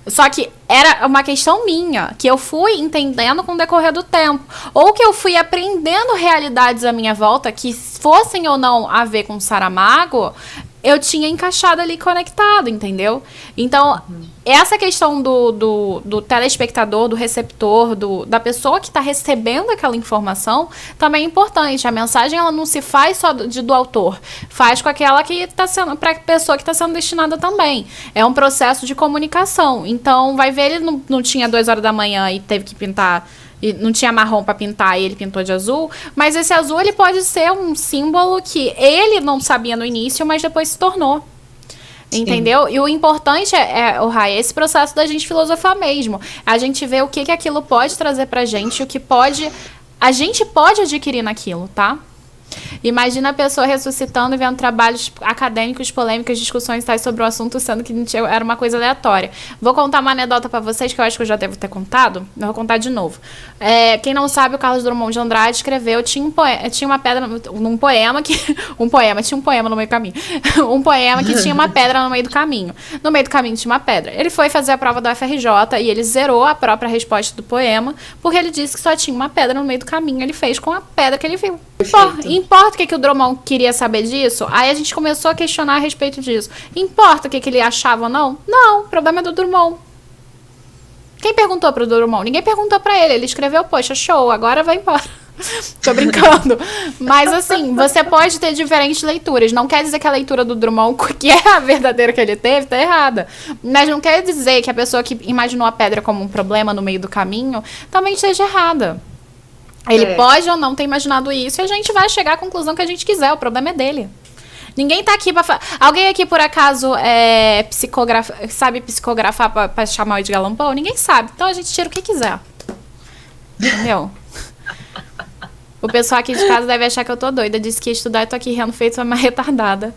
Só que era uma questão minha, que eu fui entendendo com o decorrer do tempo. Ou que eu fui aprendendo realidades à minha volta, que fossem ou não a ver com Saramago, eu tinha encaixado ali conectado, entendeu? Então, essa questão do telespectador, do receptor, da pessoa que está recebendo aquela informação, também é importante. A mensagem, ela não se faz só do autor, faz com aquela que está sendo, para a pessoa que está sendo destinada também. É um processo de comunicação. Então, vai ver, ele não tinha 2 horas da manhã e teve que pintar, e não tinha marrom para pintar e ele pintou de azul, mas esse azul, ele pode ser um símbolo que ele não sabia no início, mas depois se tornou. Entendeu? E o importante é esse processo da gente filosofar mesmo. A gente vê o que aquilo pode trazer pra gente, o que a gente pode adquirir naquilo, tá? Imagina a pessoa ressuscitando e vendo trabalhos acadêmicos, polêmicas, discussões tais sobre o assunto, sendo que era uma coisa aleatória. Vou contar uma anedota pra vocês, que eu acho que eu já devo ter contado. Eu vou contar de novo. Quem não sabe, o Carlos Drummond de Andrade escreveu, tinha uma pedra num poema que... tinha um poema no meio do caminho. Um poema que tinha uma pedra no meio do caminho. No meio do caminho tinha uma pedra. Ele foi fazer a prova do FRJ e ele zerou a própria resposta do poema, porque ele disse que só tinha uma pedra no meio do caminho. Ele fez com a pedra que ele viu. Importa o que o Drummond queria saber disso? Aí a gente começou a questionar a respeito disso. Importa o que ele achava ou não? Não, o problema é do Drummond. Quem perguntou pro Drummond? Ninguém perguntou pra ele. Ele escreveu, poxa, show, agora vai embora. Tô brincando. Mas assim, você pode ter diferentes leituras. Não quer dizer que a leitura do Drummond, que é a verdadeira que ele teve, tá errada. Mas não quer dizer que a pessoa que imaginou a pedra como um problema no meio do caminho também esteja errada. Ele pode ou não ter imaginado isso e a gente vai chegar à conclusão que a gente quiser. O problema é dele. Ninguém tá aqui pra... Alguém aqui, por acaso, sabe psicografar pra chamar o Edgar Allan Poe? Ninguém sabe. Então a gente tira o que quiser. Entendeu? O pessoal aqui de casa deve achar que eu tô doida. Disse que ia estudar e tô aqui rindo feito uma retardada.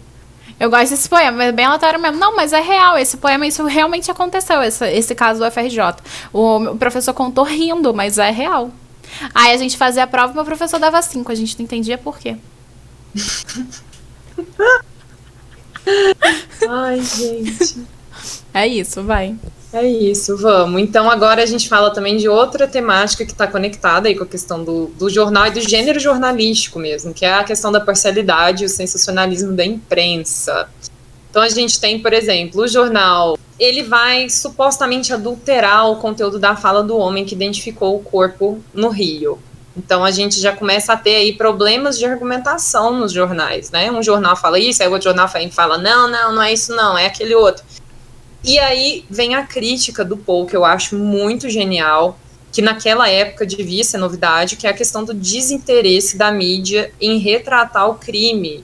Eu gosto desse poema, é bem aleatório mesmo. Não, mas é real, esse poema, isso realmente aconteceu, esse caso do FRJ. O professor contou rindo, mas é real. Aí a gente fazia a prova e meu professor dava 5. A gente não entendia por quê. Ai, gente. É isso, vai. É isso, vamos. Então agora a gente fala também de outra temática que está conectada aí com a questão do jornal e do gênero jornalístico mesmo, que é a questão da parcialidade e o sensacionalismo da imprensa. Então a gente tem, por exemplo, o jornal, ele vai supostamente adulterar o conteúdo da fala do homem que identificou o corpo no Rio. Então a gente já começa a ter aí problemas de argumentação nos jornais, né? Um jornal fala isso, aí o outro jornal fala, não é isso não, é aquele outro. E aí vem a crítica do Poe, que eu acho muito genial, que naquela época devia ser novidade, que é a questão do desinteresse da mídia em retratar o crime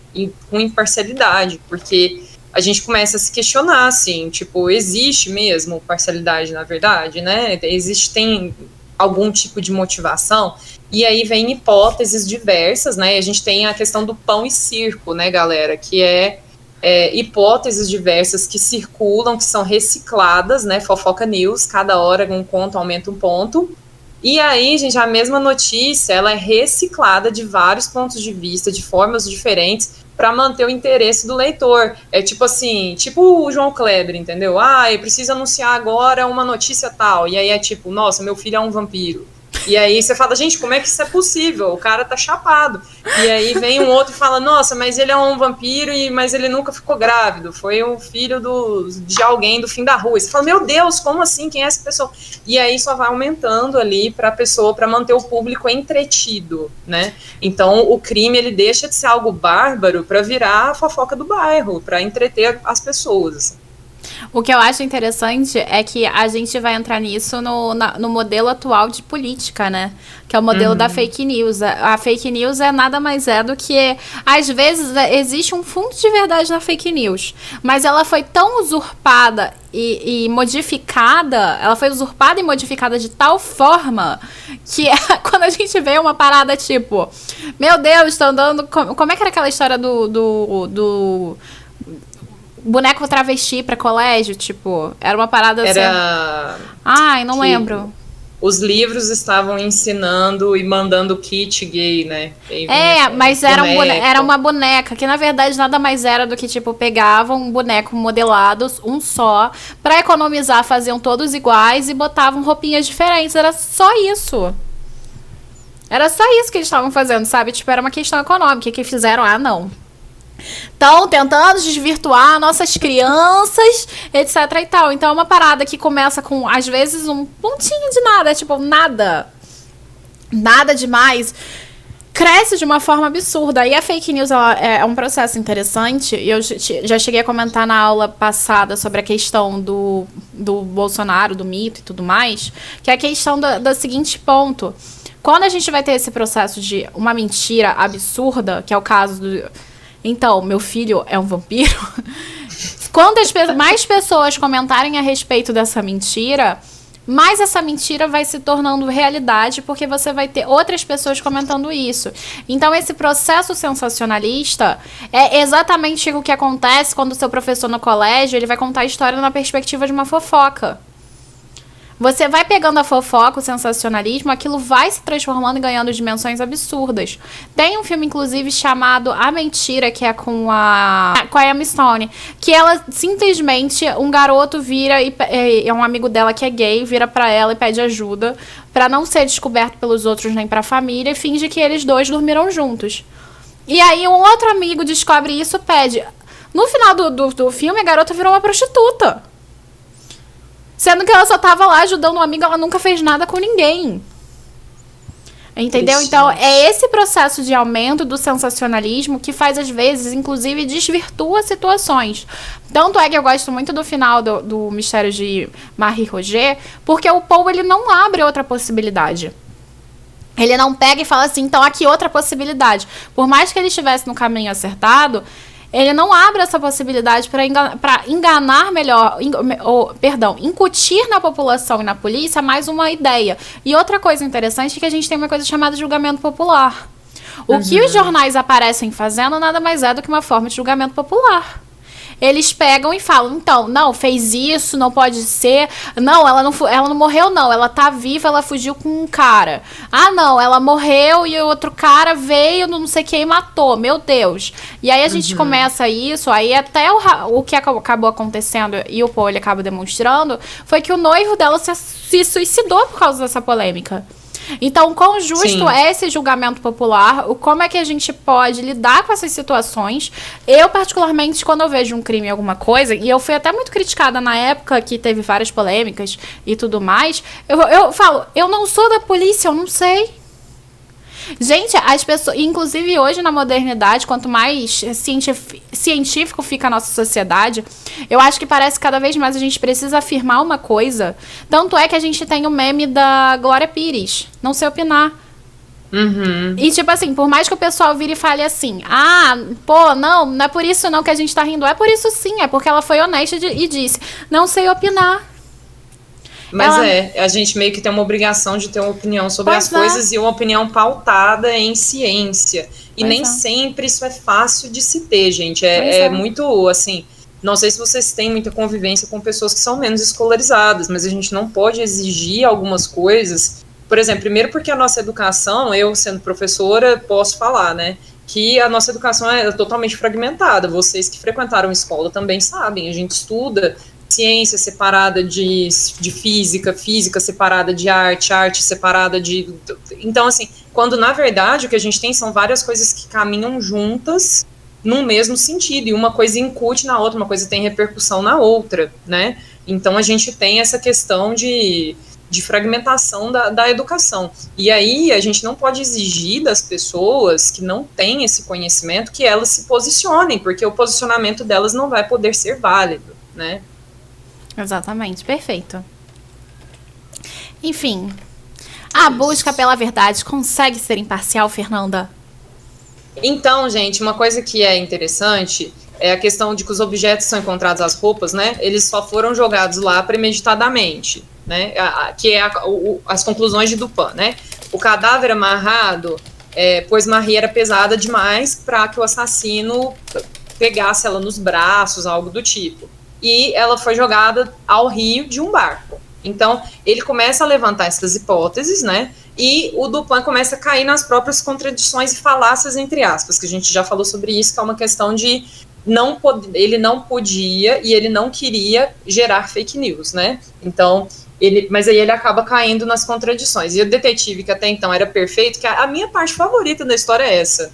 com imparcialidade, porque a gente começa a se questionar, assim, tipo, existe mesmo parcialidade na verdade, né? Tem algum tipo de motivação? E aí vem hipóteses diversas, né? A gente tem a questão do pão e circo, né, galera? Que é hipóteses diversas que circulam, que são recicladas, né? Fofoca News, cada hora um conto aumenta um ponto. E aí, gente, a mesma notícia, ela é reciclada de vários pontos de vista, de formas diferentes, para manter o interesse do leitor. É tipo assim, tipo o João Kleber, entendeu? Eu preciso anunciar agora uma notícia tal. E aí é tipo, nossa, meu filho é um vampiro. E aí você fala, gente, como é que isso é possível? O cara tá chapado. E aí vem um outro e fala, nossa, mas ele é um vampiro, mas ele nunca ficou grávido. Foi um filho de alguém do fim da rua. E você fala, meu Deus, como assim? Quem é essa pessoa? E aí só vai aumentando ali pra pessoa, pra manter o público entretido, né? Então o crime, ele deixa de ser algo bárbaro pra virar a fofoca do bairro, pra entreter as pessoas. O que eu acho interessante é que a gente vai entrar nisso no modelo atual de política, né? Que é o modelo da fake news. A fake news é nada mais do que... Às vezes, existe um fundo de verdade na fake news, mas ela foi tão usurpada e modificada, ela foi usurpada e modificada de tal forma que quando a gente vê uma parada tipo, meu Deus, estão andando... Como é que era aquela história do boneco travesti pra colégio, tipo, era uma parada assim. Ai, não lembro. Os livros estavam ensinando e mandando kit gay, né? Mas era uma boneca, que na verdade nada mais era do que, tipo, pegavam um boneco modelado, um só, pra economizar, faziam todos iguais e botavam roupinhas diferentes. Era só isso. Era só isso que eles estavam fazendo, sabe? Tipo, era uma questão econômica que fizeram, não. Estão tentando desvirtuar nossas crianças, etc e tal. Então é uma parada que começa com, às vezes, um pontinho de nada. Tipo, nada demais. Cresce de uma forma absurda. E a fake news é um processo interessante. Eu já cheguei a comentar na aula passada sobre a questão do Bolsonaro, do mito e tudo mais. Que é a questão do seguinte ponto. Quando a gente vai ter esse processo de uma mentira absurda, que é o caso do... Então, meu filho é um vampiro. Quando mais pessoas comentarem a respeito dessa mentira, mais essa mentira vai se tornando realidade, porque você vai ter outras pessoas comentando isso. Então, esse processo sensacionalista é exatamente o que acontece quando o seu professor no colégio ele vai contar a história na perspectiva de uma fofoca. Você vai pegando a fofoca, o sensacionalismo, aquilo vai se transformando e ganhando dimensões absurdas. Tem um filme, inclusive, chamado A Mentira, que é com a Emma Stone, que ela, simplesmente, um garoto vira, é um amigo dela que é gay, vira pra ela e pede ajuda pra não ser descoberto pelos outros nem pra família e finge que eles dois dormiram juntos. E aí um outro amigo descobre isso e pede. No final do filme, a garota virou uma prostituta. Sendo que ela só tava lá ajudando um amigo, ela nunca fez nada com ninguém. Entendeu? Isso. Então, é esse processo de aumento do sensacionalismo que faz, às vezes, inclusive, desvirtua situações. Tanto é que eu gosto muito do final do Mistério de Marie Roger, porque o Poe, ele não abre outra possibilidade. Ele não pega e fala assim, então, aqui outra possibilidade. Por mais que ele estivesse no caminho acertado... Ele não abre essa possibilidade para enganar melhor, incutir na população e na polícia mais uma ideia. E outra coisa interessante é que a gente tem uma coisa chamada de julgamento popular. O que os jornais aparecem fazendo nada mais é do que uma forma de julgamento popular. Eles pegam e falam, então, não, fez isso, não pode ser. Não, ela não morreu, não. Ela tá viva, ela fugiu com um cara. Ah, não, ela morreu e o outro cara veio, não sei quem, e matou. Meu Deus. E aí a gente começa isso, aí até o que acabou acontecendo e o Paul ele acaba demonstrando, foi que o noivo dela se suicidou por causa dessa polêmica. Então, quão justo é esse julgamento popular? Como é que a gente pode lidar com essas situações? Eu, particularmente, quando eu vejo um crime em alguma coisa, e eu fui até muito criticada na época que teve várias polêmicas e tudo mais, eu falo, eu não sou da polícia, eu não sei. Gente, as pessoas, inclusive hoje na modernidade, quanto mais científico fica a nossa sociedade, eu acho que parece que cada vez mais a gente precisa afirmar uma coisa. Tanto é que a gente tem o meme da Glória Pires, não sei opinar. E tipo assim, por mais que o pessoal vire e fale assim, não é por isso não que a gente tá rindo, é por isso sim, é porque ela foi honesta e disse, não sei opinar. Mas a gente meio que tem uma obrigação de ter uma opinião sobre as coisas e uma opinião pautada em ciência. E nem sempre isso é fácil de se ter, gente. É muito, assim, não sei se vocês têm muita convivência com pessoas que são menos escolarizadas, mas a gente não pode exigir algumas coisas. Por exemplo, primeiro porque a nossa educação, eu sendo professora, posso falar, né, que a nossa educação é totalmente fragmentada. Vocês que frequentaram escola também sabem, a gente estuda ciência separada de física, física separada de arte, arte separada de... Então, assim, quando na verdade o que a gente tem são várias coisas que caminham juntas num mesmo sentido, e uma coisa incute na outra, uma coisa tem repercussão na outra, né? Então a gente tem essa questão de fragmentação da educação. E aí a gente não pode exigir das pessoas que não têm esse conhecimento que elas se posicionem, porque o posicionamento delas não vai poder ser válido, né? Exatamente, perfeito. Enfim, a busca pela verdade consegue ser imparcial, Fernanda? Então, gente, uma coisa que é interessante é a questão de que os objetos são encontrados, as roupas, né? Eles só foram jogados lá premeditadamente, né? Que é as conclusões de Dupin, né? O cadáver amarrado, pois Marie era pesada demais para que o assassino pegasse ela nos braços, algo do tipo. E ela foi jogada ao rio de um barco. Então, ele começa a levantar essas hipóteses, né? E o Dupin começa a cair nas próprias contradições e falácias, entre aspas, que a gente já falou sobre isso, que é uma questão de ele não podia e ele não queria gerar fake news, né? Então, mas aí ele acaba caindo nas contradições. E o detetive, que até então era perfeito, que a minha parte favorita da história é essa.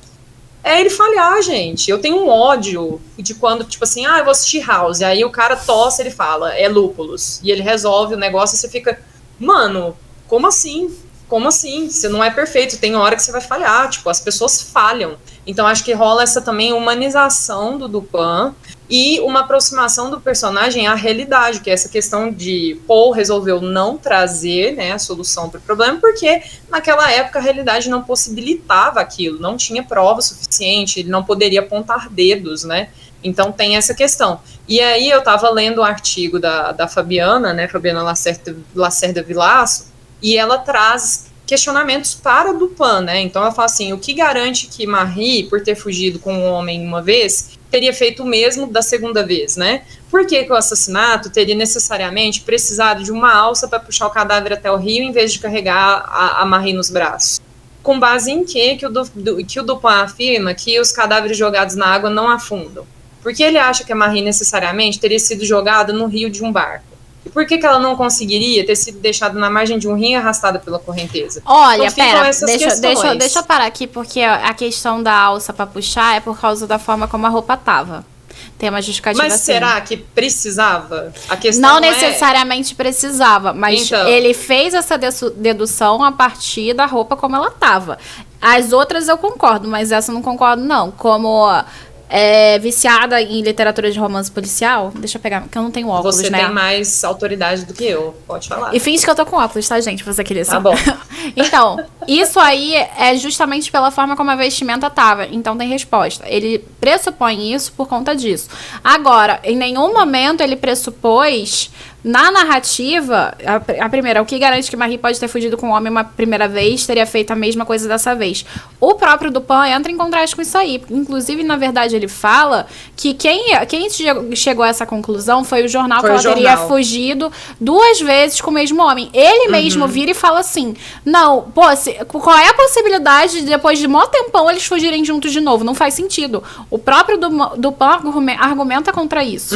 É ele falhar, gente. Eu tenho um ódio de quando, tipo assim, eu vou assistir House, aí o cara tosse, ele fala, é lúpulos, e ele resolve o negócio e você fica, mano, como assim? Como assim? Você não é perfeito, tem hora que você vai falhar, tipo, as pessoas falham. Então acho que rola essa também humanização do Dupin e uma aproximação do personagem à realidade, que é essa questão de Poe resolveu não trazer, né, a solução para o problema, porque naquela época a realidade não possibilitava aquilo, não tinha prova suficiente, ele não poderia apontar dedos, né? Então tem essa questão. E aí eu estava lendo o artigo da Fabiana, né, Fabiana Lacerda Vilaço, e ela traz questionamentos para Dupin, né? Então ela fala assim, o que garante que Marie, por ter fugido com um homem uma vez, teria feito o mesmo da segunda vez, né? Por que o assassinato teria necessariamente precisado de uma alça para puxar o cadáver até o rio em vez de carregar a Marie nos braços? Com base em que o Dupin afirma que os cadáveres jogados na água não afundam? Porque ele acha que a Marie necessariamente teria sido jogada no rio de um barco? E por que ela não conseguiria ter sido deixada na margem de um rio arrastada pela correnteza? Olha, então, deixa eu parar aqui, porque a questão da alça para puxar é por causa da forma como a roupa tava. Tem uma justificativa. Mas assim. Será que precisava? A questão não necessariamente precisava, mas então, ele fez essa dedução a partir da roupa como ela tava. As outras eu concordo, mas essa eu não concordo não. Como viciada em literatura de romance policial. Deixa eu pegar, porque eu não tenho óculos, Você né? tem mais autoridade do que eu, pode falar. E finge que eu tô com óculos, tá, gente? Você queria assim. Tá bom. Então, isso aí é justamente pela forma como a vestimenta tava. Então tem resposta. Ele pressupõe isso por conta disso. Agora, em nenhum momento ele pressupôs... Na narrativa, a primeira, o que garante que Marie pode ter fugido com o homem uma primeira vez, teria feito a mesma coisa dessa vez? O próprio Dupin entra em contraste com isso aí. Inclusive, na verdade, ele fala que quem chegou a essa conclusão foi o jornal, que ela teria fugido 2 vezes com o mesmo homem. Ele mesmo vira e fala assim, não, qual é a possibilidade de depois de mó tempão eles fugirem juntos de novo? Não faz sentido. O próprio Dupin argumenta contra isso.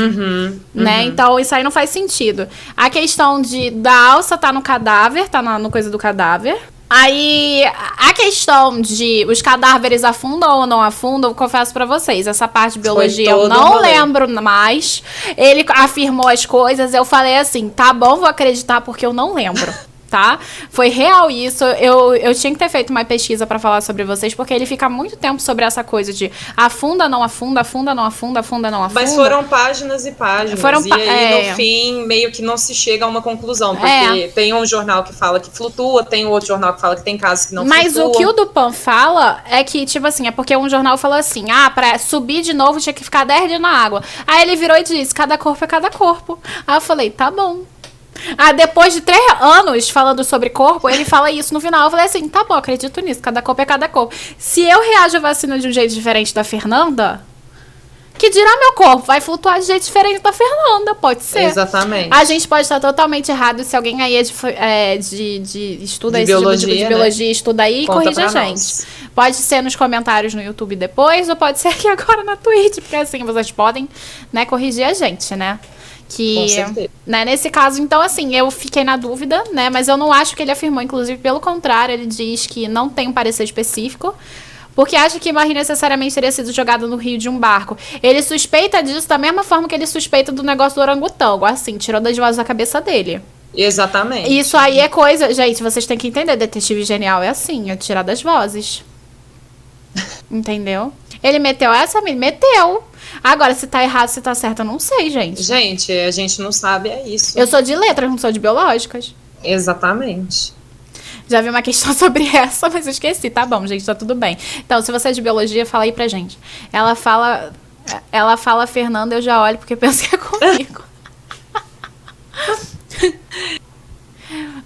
Né? Então, isso aí não faz sentido. A questão da alça tá no cadáver, tá no coisa do cadáver. Aí, a questão de os cadáveres afundam ou não afundam, eu confesso pra vocês, essa parte de biologia eu não lembro mais. Ele afirmou as coisas, eu falei assim, tá bom, vou acreditar porque eu não lembro. Tá? Foi real isso. Eu tinha que ter feito uma pesquisa pra falar sobre vocês, porque ele fica muito tempo sobre essa coisa de afunda, não afunda, afunda, não afunda, afunda, não afunda. Mas foram páginas e páginas. E aí, no fim, meio que não se chega a uma conclusão. Porque tem um jornal que fala que flutua, tem outro jornal que fala que tem casos que não flutuam. Mas o que o Dupin fala é que, tipo assim, é porque um jornal falou assim, pra subir de novo tinha que ficar 10 dias na água. Aí ele virou e disse, cada corpo é cada corpo. Aí eu falei, tá bom. Depois de 3 anos falando sobre corpo, ele fala isso no final. Eu falei assim, tá bom, acredito nisso, cada corpo é cada corpo. Se eu reajo à vacina de um jeito diferente da Fernanda, que dirá meu corpo? Vai flutuar de jeito diferente da Fernanda, pode ser. Exatamente. A gente pode estar totalmente errado. Se alguém aí estuda esse tipo de biologia, estuda aí e corrige a gente. Nós. Pode ser nos comentários no YouTube depois, ou pode ser aqui agora na Twitch, porque assim, vocês podem, né, corrigir a gente, né? Com certeza. Né, nesse caso, então, assim, eu fiquei na dúvida, né? Mas eu não acho que ele afirmou, inclusive, pelo contrário, ele diz que não tem um parecer específico, porque acha que Marie necessariamente teria sido jogada no rio de um barco. Ele suspeita disso da mesma forma que ele suspeita do negócio do orangotango, assim, tirou das vozes da cabeça dele. Exatamente. Isso aí é coisa... Gente, vocês têm que entender, detetive genial é assim, é tirar das vozes. Entendeu? Ele meteu essa, meteu. Agora, se tá errado, se tá certo, eu não sei, gente. Gente, a gente não sabe, é isso. Eu sou de letras, não sou de biológicas. Exatamente. Já vi uma questão sobre essa, mas eu esqueci. Tá bom, gente, tá tudo bem. Então, se você é de biologia, fala aí pra gente. Ela fala Fernanda, eu já olho porque penso que é comigo.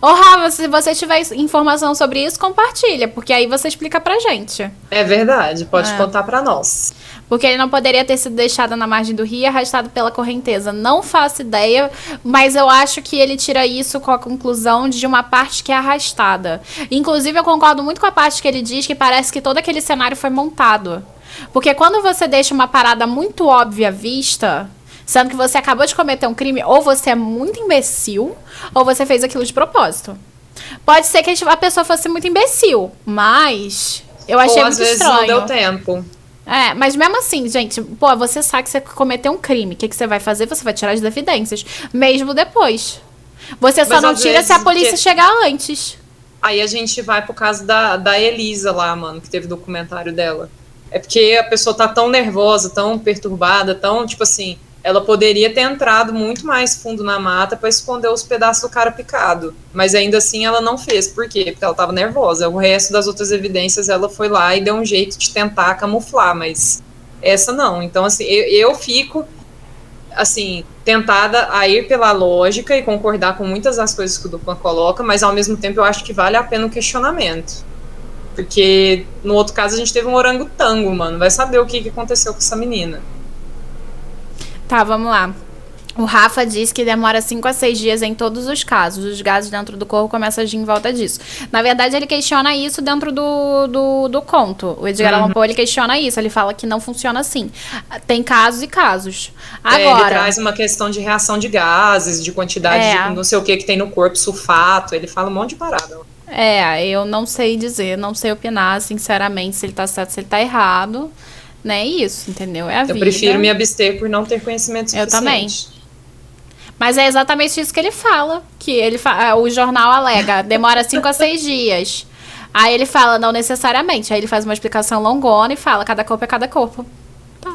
Ô, Rafa, se você tiver informação sobre isso, compartilha, porque aí você explica pra gente. É verdade, pode contar pra nós. Porque ele não poderia ter sido deixado na margem do rio e arrastado pela correnteza. Não faço ideia, mas eu acho que ele tira isso com a conclusão de uma parte que é arrastada. Inclusive, eu concordo muito com a parte que ele diz que parece que todo aquele cenário foi montado. Porque quando você deixa uma parada muito óbvia à vista, sendo que você acabou de cometer um crime, ou você é muito imbecil, ou você fez aquilo de propósito. Pode ser que a pessoa fosse muito imbecil, mas eu achei muito estranho. Ou às vezes não deu tempo. É, mas mesmo assim, gente, pô, você sabe que você cometeu um crime. O que você vai fazer? Você vai tirar as evidências, mesmo depois. Você só não tira se a polícia chegar antes. Aí a gente vai pro caso da Elisa lá, mano, que teve documentário dela. É porque a pessoa tá tão nervosa, tão perturbada, tão, tipo assim, ela poderia ter entrado muito mais fundo na mata pra esconder os pedaços do cara picado. Mas ainda assim ela não fez. Por quê? Porque ela tava nervosa. O resto das outras evidências ela foi lá e deu um jeito de tentar camuflar, mas essa não. Então, assim, eu fico, assim, tentada a ir pela lógica e concordar com muitas das coisas que o Dupan coloca, mas ao mesmo tempo eu acho que vale a pena o questionamento. Porque no outro caso a gente teve um orangotango, mano. Vai saber o que aconteceu com essa menina. Tá, vamos lá. O Rafa diz que demora 5 a 6 dias em todos os casos. Os gases dentro do corpo começam a agir em volta disso. Na verdade, ele questiona isso dentro do conto. O Edgar Allan Poe, ele questiona isso. Ele fala que não funciona assim. Tem casos e casos. Agora, ele traz uma questão de reação de gases, de quantidade de não sei o que tem no corpo, sulfato. Ele fala um monte de parada. Eu não sei dizer, não sei opinar, sinceramente, se ele tá certo, se ele tá errado. Né? Isso, entendeu? É a vida. Eu prefiro me abster por não ter conhecimento suficiente. Eu também. Mas é exatamente isso que ele fala. Que ele o jornal alega, demora 5 a 6 dias. Aí ele fala, não necessariamente. Aí ele faz uma explicação longona e fala, cada corpo é cada corpo. Tá.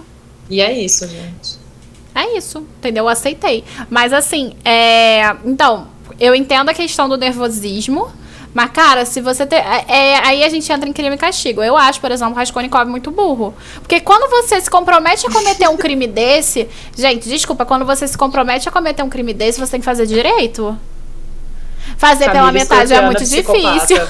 E é isso, gente. É isso, entendeu? Eu aceitei. Mas assim, então, eu entendo a questão do nervosismo. Mas, cara, se você aí a gente entra em crime e castigo. Eu acho, por exemplo, o Raskolnikov muito burro. Porque quando você se compromete a cometer um crime desse... Gente, desculpa, quando você se compromete a cometer um crime desse, você tem que fazer direito. Fazer pela metade é muito difícil.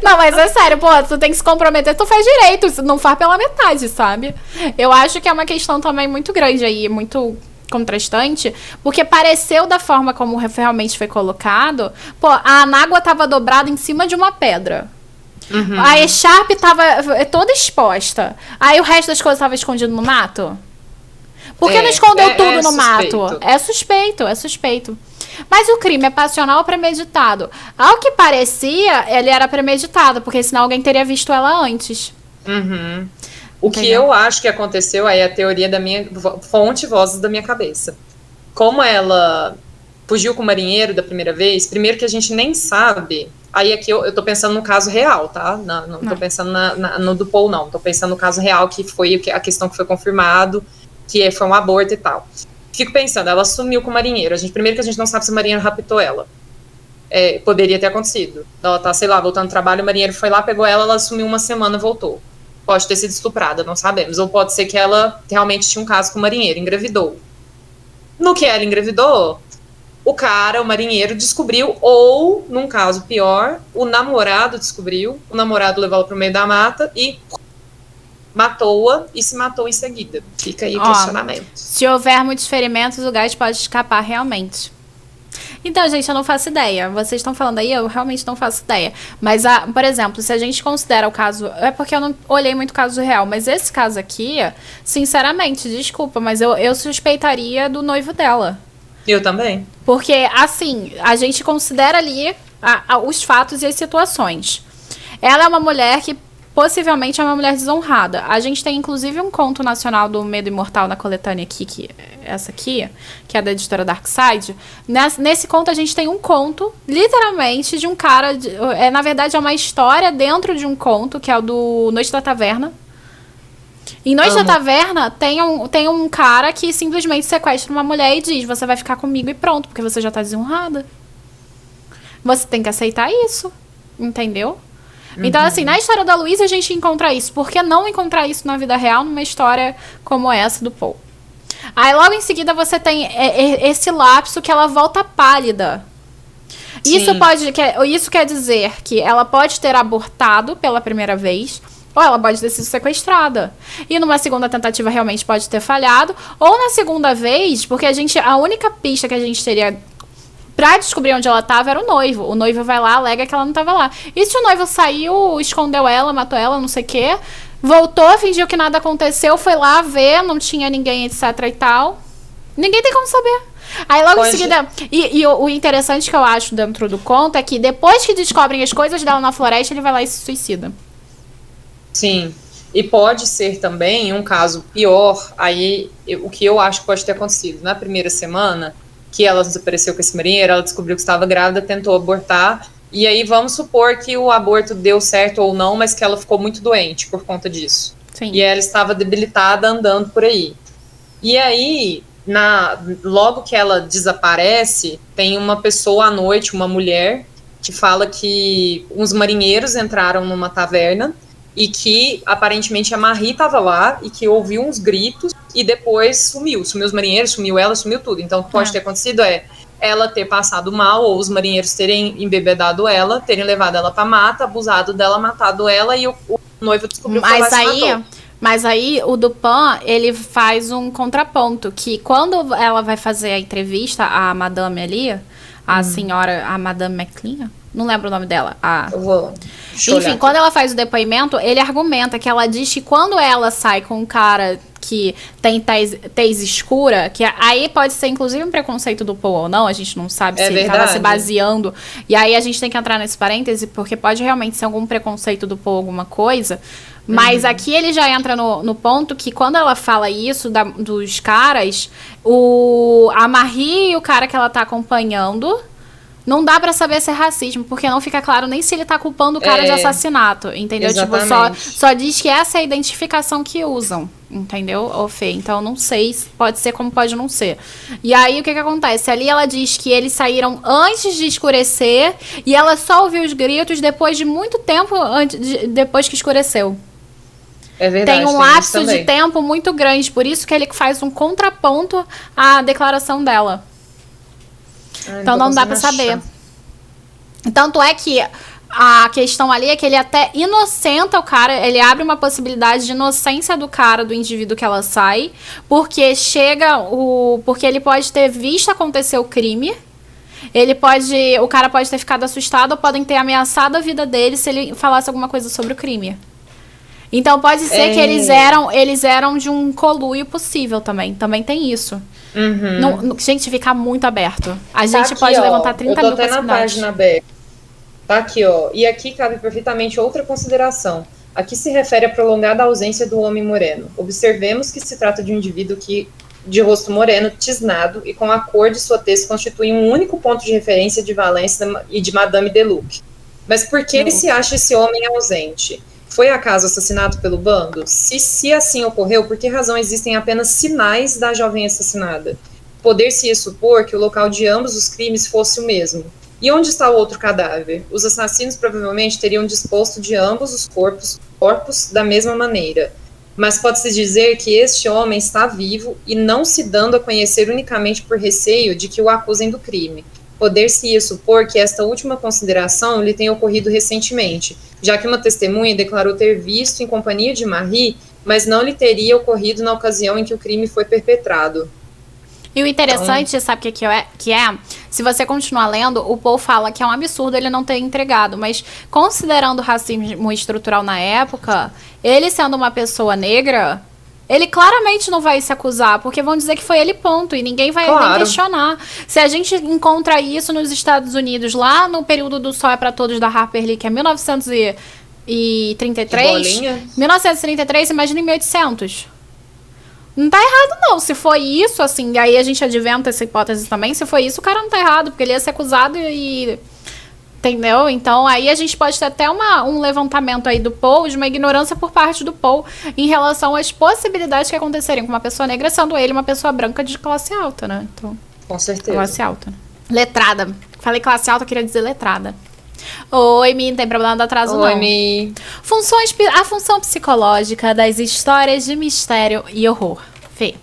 Não, mas é sério, pô, tu tem que se comprometer, tu faz direito, não faz pela metade, sabe? Eu acho que é uma questão também muito grande aí, muito contrastante, porque pareceu da forma como realmente foi colocado, pô, a anágua tava dobrada em cima de uma pedra. Uhum. A echarpe tava toda exposta. Aí o resto das coisas tava escondido no mato. Por que não escondeu tudo no mato? É suspeito. Mas o crime é passional ou premeditado? Ao que parecia, ele era premeditado, porque senão alguém teria visto ela antes. Uhum. O que eu acho que aconteceu aí é a teoria da minha fonte, vozes da minha cabeça. Como ela fugiu com o marinheiro da primeira vez, primeiro que a gente nem sabe. Aí aqui eu tô pensando no caso real, tá? Não tô pensando no do Paul, não. Tô pensando no caso real, que foi a questão que foi confirmado, que foi um aborto e tal. Fico pensando, ela sumiu com o marinheiro. Primeiro que a gente não sabe se o marinheiro raptou ela. Poderia ter acontecido. Ela tá, sei lá, voltando do trabalho, o marinheiro foi lá, pegou ela sumiu uma semana, voltou. Pode ter sido estuprada, não sabemos. Ou pode ser que ela realmente tinha um caso com o marinheiro, engravidou. No que ela engravidou, o marinheiro descobriu, ou, num caso pior, o namorado descobriu, o namorado levou ela pro meio da mata e matou-a e se matou em seguida. Fica aí o questionamento. Se houver muitos ferimentos, o gás pode escapar realmente. Então, gente, eu não faço ideia. Vocês estão falando aí, eu realmente não faço ideia. Mas, por exemplo, se a gente considera o caso... É porque eu não olhei muito o caso real, mas esse caso aqui, sinceramente, desculpa, mas eu suspeitaria do noivo dela. Eu também. Porque, assim, a gente considera ali os fatos e as situações. Ela é uma mulher que possivelmente é uma mulher desonrada. A gente tem, inclusive, um conto nacional do Medo Imortal na coletânea aqui, essa aqui, que é da editora Darkside. Nesse conto, a gente tem um conto, literalmente, de um cara... na verdade, é uma história dentro de um conto, que é o do Noite da Taverna. Em Noite da Taverna, tem um cara que simplesmente sequestra uma mulher e diz: você vai ficar comigo e pronto, porque você já tá desonrada. Você tem que aceitar isso, entendeu? Então, assim, na história da Luísa a gente encontra isso. Por que não encontrar isso na vida real, numa história como essa do Paul? Aí, logo em seguida, você tem esse lapso que ela volta pálida. Isso quer dizer que ela pode ter abortado pela primeira vez, ou ela pode ter sido sequestrada. E numa segunda tentativa realmente pode ter falhado. Ou na segunda vez, porque a única pista que a gente teria pra descobrir onde ela tava era o noivo. O noivo vai lá, alega que ela não tava lá. E se o noivo saiu, escondeu ela, matou ela, não sei o quê, voltou, fingiu que nada aconteceu, foi lá ver, não tinha ninguém, etc e tal. Ninguém tem como saber. Aí logo em seguida... E o interessante que eu acho dentro do conto é que depois que descobrem as coisas dela na floresta, ele vai lá e se suicida. Sim. E pode ser também um caso pior, aí o que eu acho que pode ter acontecido na primeira semana, que ela desapareceu com esse marinheiro, ela descobriu que estava grávida, tentou abortar, e aí vamos supor que o aborto deu certo ou não, mas que ela ficou muito doente por conta disso. Sim. E ela estava debilitada andando por aí. E aí, logo que ela desaparece, tem uma pessoa à noite, uma mulher, que fala que uns marinheiros entraram numa taverna e que aparentemente a Marie estava lá e que ouviu uns gritos e depois sumiu os marinheiros, sumiu ela, sumiu tudo. Então o que pode ter acontecido é ela ter passado mal, ou os marinheiros terem embebedado ela, terem levado ela pra mata, abusado dela, matado ela, e o noivo descobriu que ela se matou. Mas aí o Dupin, ele faz um contraponto, que quando ela vai fazer a entrevista, a madame ali, a senhora, a Madame McLean, não lembro o nome dela. Eu vou... Enfim, quando ela faz o depoimento, ele argumenta que ela diz que quando ela sai com um cara que tem tez escura, que aí pode ser inclusive um preconceito do Paul ou não, a gente não sabe se ele estava se baseando. E aí a gente tem que entrar nesse parêntese, porque pode realmente ser algum preconceito do Paul, alguma coisa. Mas aqui ele já entra no ponto que quando ela fala isso dos caras, a Marie e o cara que ela tá acompanhando, não dá pra saber se é racismo, porque não fica claro nem se ele tá culpando o cara de assassinato, entendeu? Exatamente. Tipo, só diz que essa é a identificação que usam, entendeu, ô Fê? Então não sei, pode ser como pode não ser. E aí o que acontece? Ali ela diz que eles saíram antes de escurecer e ela só ouviu os gritos depois de muito tempo, depois que escureceu. É verdade, tem um lapso de tempo muito grande, por isso que ele faz um contraponto à declaração dela. Então não dá pra saber. Tanto é que a questão ali é que ele até inocenta o cara, ele abre uma possibilidade de inocência do cara, do indivíduo que ela sai, porque porque ele pode ter visto acontecer o crime, o cara pode ter ficado assustado ou podem ter ameaçado a vida dele se ele falasse alguma coisa sobre o crime. Então pode ser que eles eram de um conluio possível também tem isso. Gente, fica muito aberto. A gente aqui, pode levantar 30 mil possibilidades. Eu tô até na página aberta. Tá aqui, ó. E aqui cabe perfeitamente outra consideração. Aqui se refere à prolongada ausência do homem moreno. Observemos que se trata de um indivíduo de rosto moreno, tisnado, e com a cor de sua tez constitui um único ponto de referência de Valência e de Madame Deluc. Mas por que se acha esse homem ausente? Foi acaso assassinado pelo bando? Se assim ocorreu, por que razão existem apenas sinais da jovem assassinada? Poder-se supor que o local de ambos os crimes fosse o mesmo. E onde está o outro cadáver? Os assassinos provavelmente teriam disposto de ambos os corpos da mesma maneira. Mas pode-se dizer que este homem está vivo e não se dando a conhecer unicamente por receio de que o acusem do crime. Poder-se supor que esta última consideração lhe tenha ocorrido recentemente, já que uma testemunha declarou ter visto em companhia de Marie, mas não lhe teria ocorrido na ocasião em que o crime foi perpetrado. E o interessante, sabe o que é? Se você continuar lendo, o Poe fala que é um absurdo ele não ter entregado, mas considerando o racismo estrutural na época, ele sendo uma pessoa negra, ele claramente não vai se acusar, porque vão dizer que foi ele, ponto, e ninguém vai nem questionar. Se a gente encontra isso nos Estados Unidos, lá no período do Sol é pra Todos da Harper Lee, que é 1933, 1933, imagina em 1800. Não tá errado, não. Se foi isso, assim, aí a gente adventa essa hipótese também. Se foi isso, o cara não tá errado, porque ele ia ser acusado e... Entendeu? Então, aí a gente pode ter até um levantamento aí do Poe, de uma ignorância por parte do Poe, em relação às possibilidades que aconteceriam com uma pessoa negra, sendo ele uma pessoa branca de classe alta, né? Então, com certeza. Classe alta. Letrada. Falei classe alta, eu queria dizer letrada. Oi, Mi, não tem problema do atraso, não. Oi, Mi. A função psicológica das histórias de mistério e horror. Fê.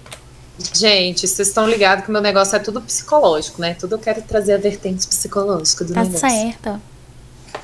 Gente, vocês estão ligados que o meu negócio é tudo psicológico, né? Tudo eu quero trazer a vertente psicológica do negócio. Tá certo.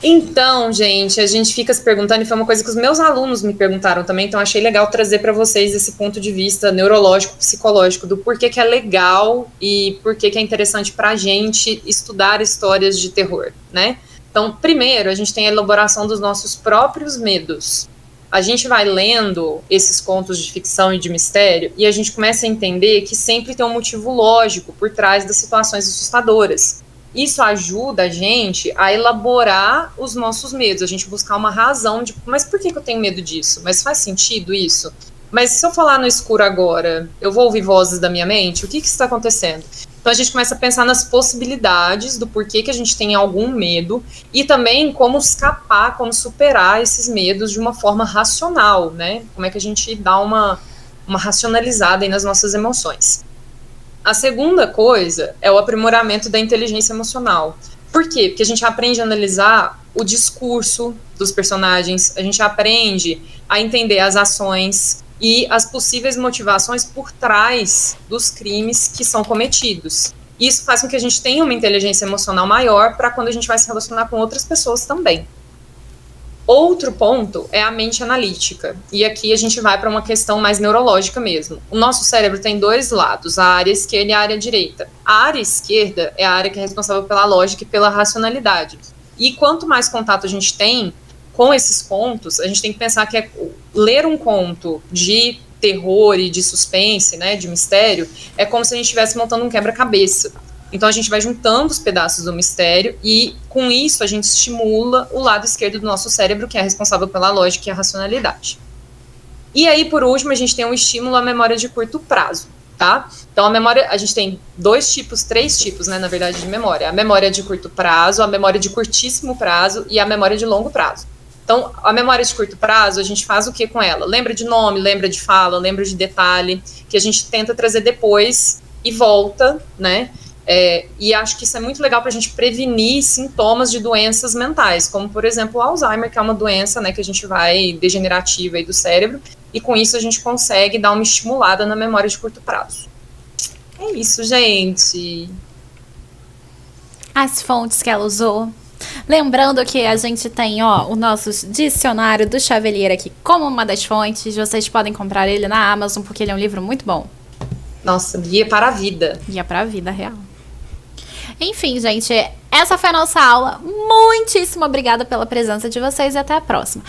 Então, gente, a gente fica se perguntando, e foi uma coisa que os meus alunos me perguntaram também, então achei legal trazer para vocês esse ponto de vista neurológico, psicológico, do porquê que é legal e porquê que é interessante pra gente estudar histórias de terror, né? Então, primeiro, a gente tem a elaboração dos nossos próprios medos. A gente vai lendo esses contos de ficção e de mistério e a gente começa a entender que sempre tem um motivo lógico por trás das situações assustadoras. Isso ajuda a gente a elaborar os nossos medos, a gente buscar uma razão de, mas por que eu tenho medo disso? Mas faz sentido isso? Mas se eu falar no escuro agora, eu vou ouvir vozes da minha mente? O que está acontecendo? Então a gente começa a pensar nas possibilidades do porquê que a gente tem algum medo e também como escapar, como superar esses medos de uma forma racional, né? Como é que a gente dá uma racionalizada aí nas nossas emoções. A segunda coisa é o aprimoramento da inteligência emocional. Por quê? Porque a gente aprende a analisar o discurso dos personagens, a gente aprende a entender as ações e as possíveis motivações por trás dos crimes que são cometidos. Isso faz com que a gente tenha uma inteligência emocional maior para quando a gente vai se relacionar com outras pessoas também. Outro ponto é a mente analítica, e aqui a gente vai para uma questão mais neurológica mesmo. O nosso cérebro tem dois lados, a área esquerda e a área direita. A área esquerda é a área que é responsável pela lógica e pela racionalidade. E quanto mais contato a gente tem com esses contos, a gente tem que pensar que ler um conto de terror e de suspense, né, de mistério, é como se a gente estivesse montando um quebra-cabeça. Então a gente vai juntando os pedaços do mistério e com isso a gente estimula o lado esquerdo do nosso cérebro, que é responsável pela lógica e a racionalidade. E aí, por último, a gente tem um estímulo à memória de curto prazo, tá? Então a memória, a gente tem três tipos, né, na verdade, de memória. A memória de curto prazo, a memória de curtíssimo prazo e a memória de longo prazo. Então, a memória de curto prazo, a gente faz o que com ela? Lembra de nome, lembra de fala, lembra de detalhe, que a gente tenta trazer depois e volta, né? E acho que isso é muito legal para a gente prevenir sintomas de doenças mentais, como, por exemplo, o Alzheimer, que é uma doença, né, que a gente vai degenerativa aí do cérebro, e com isso a gente consegue dar uma estimulada na memória de curto prazo. É isso, gente. As fontes que ela usou. Lembrando que a gente tem, o nosso dicionário do Chavelier aqui como uma das fontes. Vocês podem comprar ele na Amazon, porque ele é um livro muito bom. Nossa, guia para a vida. Guia para a vida real. Enfim, gente, essa foi a nossa aula. Muitíssimo obrigada pela presença de vocês e até a próxima.